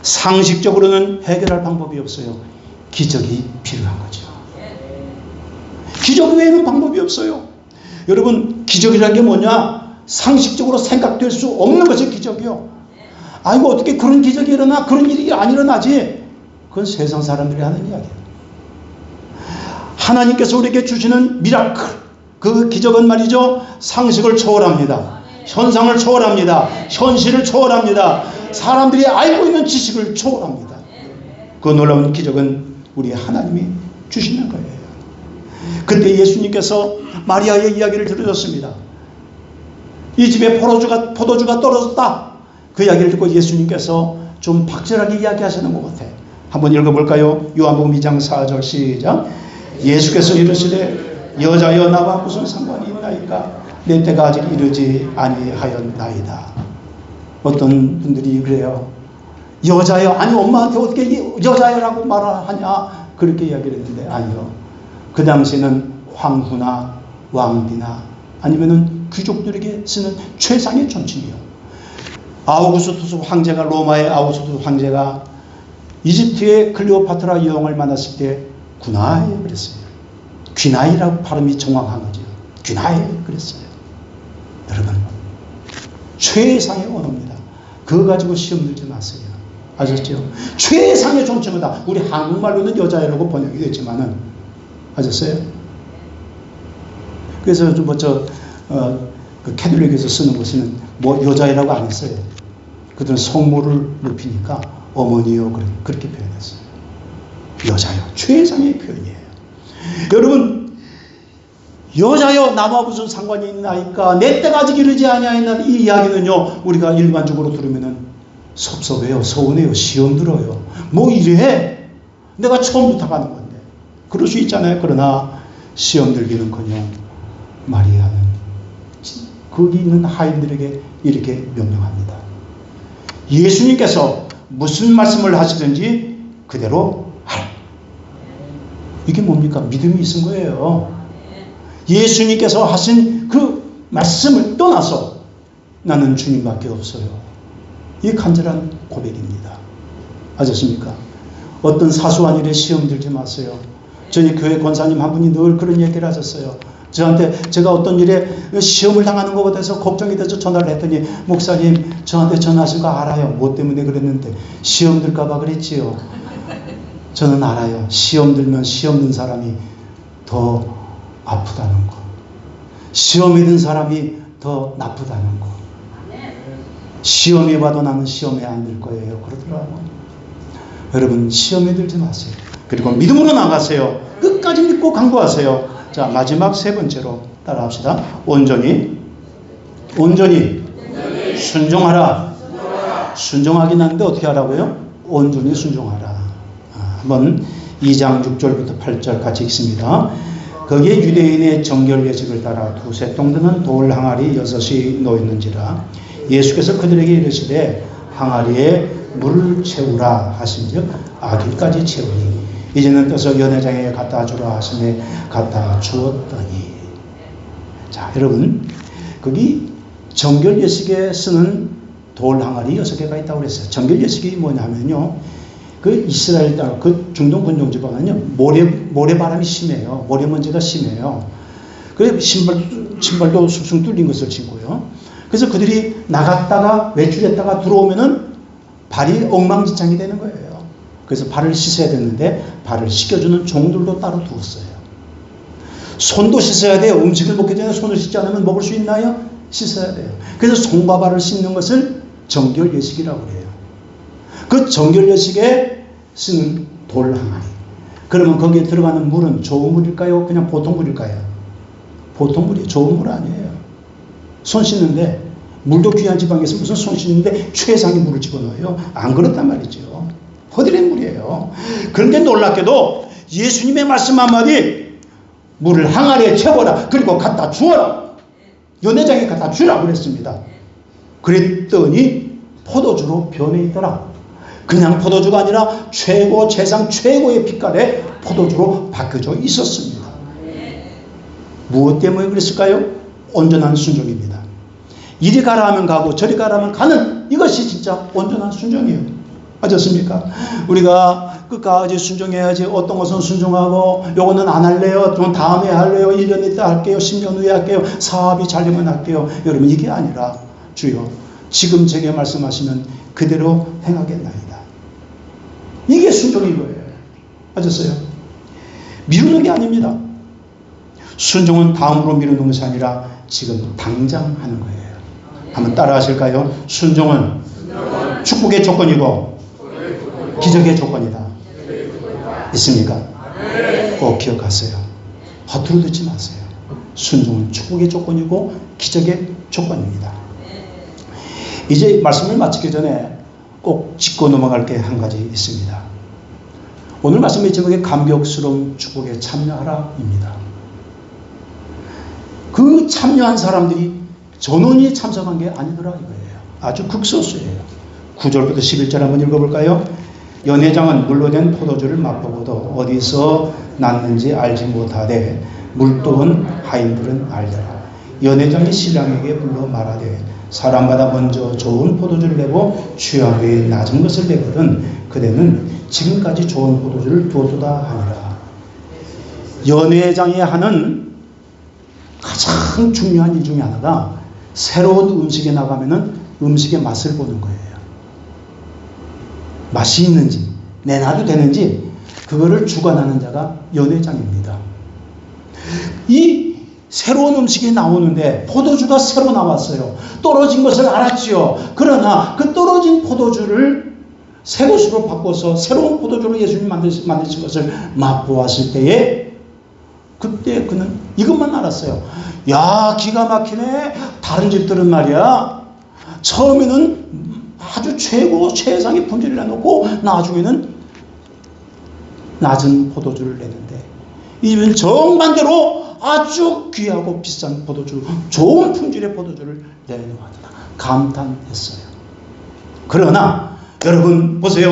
상식적으로는 해결할 방법이 없어요. 기적이 필요한 거죠. 기적 외에는 방법이 없어요. 여러분, 기적이라는 게 뭐냐? 상식적으로 생각될 수 없는 것이 기적이요. 아이고 어떻게 그런 기적이 일어나? 그런 일이 안 일어나지. 그건 세상 사람들이 하는 이야기예요. 하나님께서 우리에게 주시는 미라클, 그 기적은 말이죠, 상식을 초월합니다. 현상을 초월합니다. 현실을 초월합니다. 사람들이 알고 있는 지식을 초월합니다. 그 놀라운 기적은 우리 하나님이 주시는 거예요. 그때 예수님께서 마리아의 이야기를 들으셨습니다. 이 집에 포도주가 떨어졌다. 그 이야기를 듣고 예수님께서 좀 박절하게 이야기하시는 것 같아요. 한번 읽어볼까요? 요한복음 2장 4절 시작. 예수께서 이르시되 여자여 나와 무슨 상관이 있나이까? 내 때가 아직 이르지 아니하였나이다. 어떤 분들이 그래요. 여자여, 아니 엄마한테 어떻게 여자여라고 말하냐, 그렇게 이야기를 했는데 아니요. 그 당시에는 황후나 왕비나 아니면은 귀족들에게 쓰는 최상의 존칭이요. 아우구스투스 황제가, 로마의 아우구스투스 황제가 이집트의 클레오파트라 여왕을 만났을 때 구나이 그랬어요. 귀나이라고 발음이 정확한 거죠. 귀나이 그랬어요. 여러분, 최상의 언어입니다. 그거 가지고 시험 들지 마세요. 아셨죠? 최상의 존칭이다. 우리 한국말로는 여자애라고 번역이 됐지만은, 아셨어요? 그래서 그 캐톨릭에서 쓰는 것은 뭐 여자애라고 안 했어요. 그들은 성모를 높이니까 어머니요 그렇게 표현했어요. 여자요, 최상의 표현이에요. 여러분, 여자여 나와 무슨 상관이 있나이까? 내 때가 아직 이르지 아니하였나? 이 이야기는요, 우리가 일반적으로 들으면은 섭섭해요, 서운해요, 시험 들어요. 뭐 이래? 내가 처음부터 가는 건데. 그럴 수 있잖아요. 그러나 시험 들기는커녕 마리아는 거기 있는 하인들에게 이렇게 명령합니다. 예수님께서 무슨 말씀을 하시든지 그대로 하라. 이게 뭡니까? 믿음이 있은 거예요. 예수님께서 하신 그 말씀을 떠나서 나는 주님밖에 없어요. 이 간절한 고백입니다. 아셨습니까? 어떤 사소한 일에 시험 들지 마세요. 저희 교회 권사님 한 분이 늘 그런 얘기를 하셨어요. 저한테 제가 어떤 일에 시험을 당하는 것 같아서 걱정이 돼서 전화를 했더니, 목사님 저한테 전화하신 거 알아요. 뭐 때문에 그랬는데 시험 들까 봐 그랬지요. 저는 알아요. 시험 들면 시험 든 사람이 더 아프다는 거, 시험에 든 사람이 더 나쁘다는 거. 시험에 봐도 나는 시험에 안 들 거예요. 그러더라고요. 여러분, 시험에 들지 마세요. 그리고 믿음으로 나가세요. 끝까지 믿고 강구하세요. 자, 마지막 세 번째로 따라합시다. 온전히 순종하라. 순종하긴 하는데 어떻게 하라고요? 온전히 순종하라. 한번 2장 6절부터 8절 같이 읽습니다. 거기에 유대인의 정결 예식을 따라 두세 통 드는 돌 항아리 6이 놓였는지라. 예수께서 그들에게 이르시되 항아리에 물을 채우라 하신즉 아기까지 채우니 이제는 떠서 연회장에 갖다 주라 하시니 갖다 주었더니. 자, 여러분, 거기 정결 예식에 쓰는 돌 항아리 6개가 있다고 그랬어요. 정결 예식이 뭐냐면요, 그 이스라엘 땅, 그 중동 근종 지방은요, 모래바람이 심해요. 모래먼지가 심해요. 그래서 신발도 숭숭 뚫린 것을 신고요. 그래서 그들이 나갔다가 외출했다가 들어오면은 발이 엉망진창이 되는 거예요. 그래서 발을 씻어야 되는데 발을 씻겨주는 종들도 따로 두었어요. 손도 씻어야 돼요. 음식을 먹기 전에 손을 씻지 않으면 먹을 수 있나요? 씻어야 돼요. 그래서 손과 발을 씻는 것을 정결예식이라고 해요. 그 정결예식에 쓰는 돌 항아리. 그러면 거기에 들어가는 물은 좋은 물일까요? 그냥 보통 물일까요? 보통 물이에요. 좋은 물 아니에요. 손 씻는데 물도 귀한 지방에서 무슨 손 씻는데 최상의 물을 집어넣어요? 안 그렇단 말이죠. 허드렛 물이에요. 그런데 놀랍게도 예수님의 말씀 한마디, 물을 항아리에 채워라. 그리고 갖다 주어라. 연회장에 갖다 주라 그랬습니다. 그랬더니 포도주로 변해 있더라. 그냥 포도주가 아니라 최고, 세상 최고의 빛깔의 포도주로 바뀌어져 있었습니다. 무엇 때문에 그랬을까요? 온전한 순종입니다. 이리 가라 하면 가고 저리 가라 하면 가는, 이것이 진짜 온전한 순종이에요. 아셨습니까? 우리가 끝까지 순종해야지. 어떤 것은 순종하고 요거는 안 할래요. 좀 다음에 할래요. 1년 있다 할게요. 10년 후에 할게요. 사업이 잘 되면 할게요. 여러분, 이게 아니라 주여 지금 제게 말씀하시면 그대로 행하겠나이다. 이게 순종인 거예요. 아셨어요? 미루는 게 아닙니다. 순종은 다음으로 미루는 것이 아니라 지금 당장 하는 거예요. 한번 따라 하실까요? 순종은 축복의 조건이고 기적의 조건이다. 있습니까? 꼭 기억하세요. 허투루 듣지 마세요. 순종은 축복의 조건이고 기적의 조건입니다. 이제 말씀을 마치기 전에 꼭 짚고 넘어갈 게 한 가지 있습니다. 오늘 말씀의 제목이 감격스러운 축복에 참여하라입니다. 그 참여한 사람들이 전원이 참석한 게 아니더라 이거예요. 아주 극소수예요. 9절부터 11절 한번 읽어볼까요? 연회장은 물로 된 포도주를 맛보고도 어디서 났는지 알지 못하되 물도온 하인들은 알더라. 연회장이 신랑에게 불러 말하되 사람마다 먼저 좋은 포도주를 내고 취한 후에 낮은 것을 내거든 그대는 지금까지 좋은 포도주를 두었도다 하니라. 연회장이 하는 가장 중요한 일 중에 하나가 새로운 음식에 나가면은 음식의 맛을 보는 거예요. 맛이 있는지 내놔도 되는지 그거를 주관하는 자가 연회장입니다. 이 새로운 음식이 나오는데 포도주가 새로 나왔어요. 떨어진 것을 알았지요. 그러나 그 떨어진 포도주를 새 것으로 바꿔서 새로운 포도주로 예수님이 만드신 것을 맛보았을 때에 그때 그는 이것만 알았어요. 야, 기가 막히네. 다른 집들은 말이야 처음에는 아주 최고 최상의 품질을 내놓고 나중에는 낮은 포도주를 내는데 이 집은 정반대로 아주 귀하고 비싼 포도주, 좋은 품질의 포도주를 내놓았다. 감탄했어요. 그러나 여러분 보세요.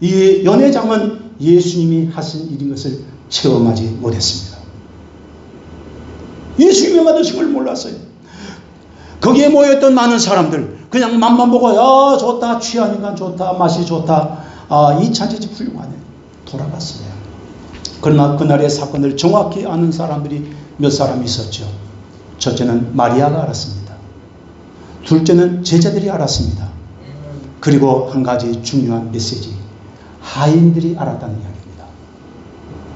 이 연회장은 예수님이 하신 일인 것을 체험하지 못했습니다. 예수님이 만드신 걸 몰랐어요. 거기에 모여있던 많은 사람들 그냥 맛만 보고 야 좋다, 취하니까 좋다, 맛이 좋다, 이 잔치집 훌륭하네, 돌아갔어요. 그러나 그날의 사건을 정확히 아는 사람들이 몇 사람 있었죠. 첫째는 마리아가 알았습니다. 둘째는 제자들이 알았습니다. 그리고 한 가지 중요한 메시지, 하인들이 알았다는 이야기입니다.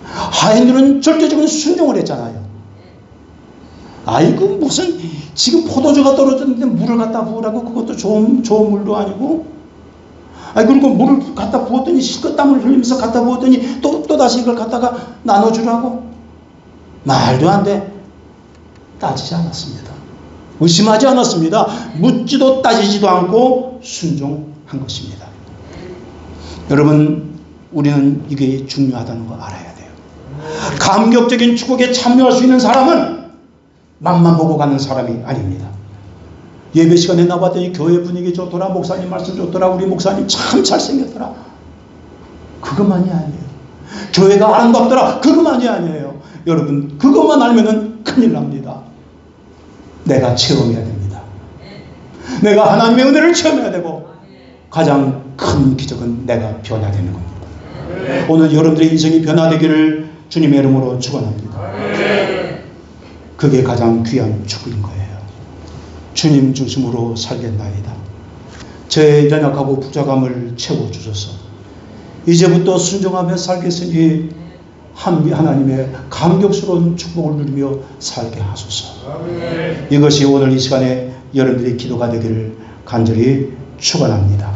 하인들은 절대적인 순종을 했잖아요. 아이고 무슨 지금 포도주가 떨어졌는데 물을 갖다 부으라고, 그것도 좋은 물도 아니고, 그리고 물을 갖다 부었더니 실컷 땀을 흘리면서 갖다 부었더니 또 다시 이걸 갖다가 나눠주라고? 말도 안 돼. 따지지 않았습니다. 의심하지 않았습니다. 묻지도 따지지도 않고 순종한 것입니다. 여러분, 우리는 이게 중요하다는 거 알아야 돼요. 감격적인 축복에 참여할 수 있는 사람은 맛만 보고 가는 사람이 아닙니다. 예배 시간에 나봤더니 교회 분위기 좋더라, 목사님 말씀 좋더라, 우리 목사님 참 잘생겼더라, 그것만이 아니에요. 교회가 아름답더라, 그것만이 아니에요. 여러분, 그것만 알면은 큰일 납니다. 내가 체험해야 됩니다. 내가 하나님의 은혜를 체험해야 되고, 가장 큰 기적은 내가 변화되는 겁니다. 오늘 여러분들의 인생이 변화되기를 주님의 이름으로 축원합니다. 그게 가장 귀한 축복인 거예요. 주님 중심으로 살겠나이다. 저의 연약하고 부족함을 채워주소서. 이제부터 순종하며 살겠으니 하나님의 감격스러운 축복을 누리며 살게 하소서. 이것이 오늘 이 시간에 여러분들의 기도가 되기를 간절히 축원합니다.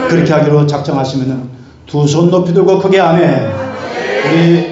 그렇게 하기로 작정하시면 두 손 높이 들고 크게 아멘. 우리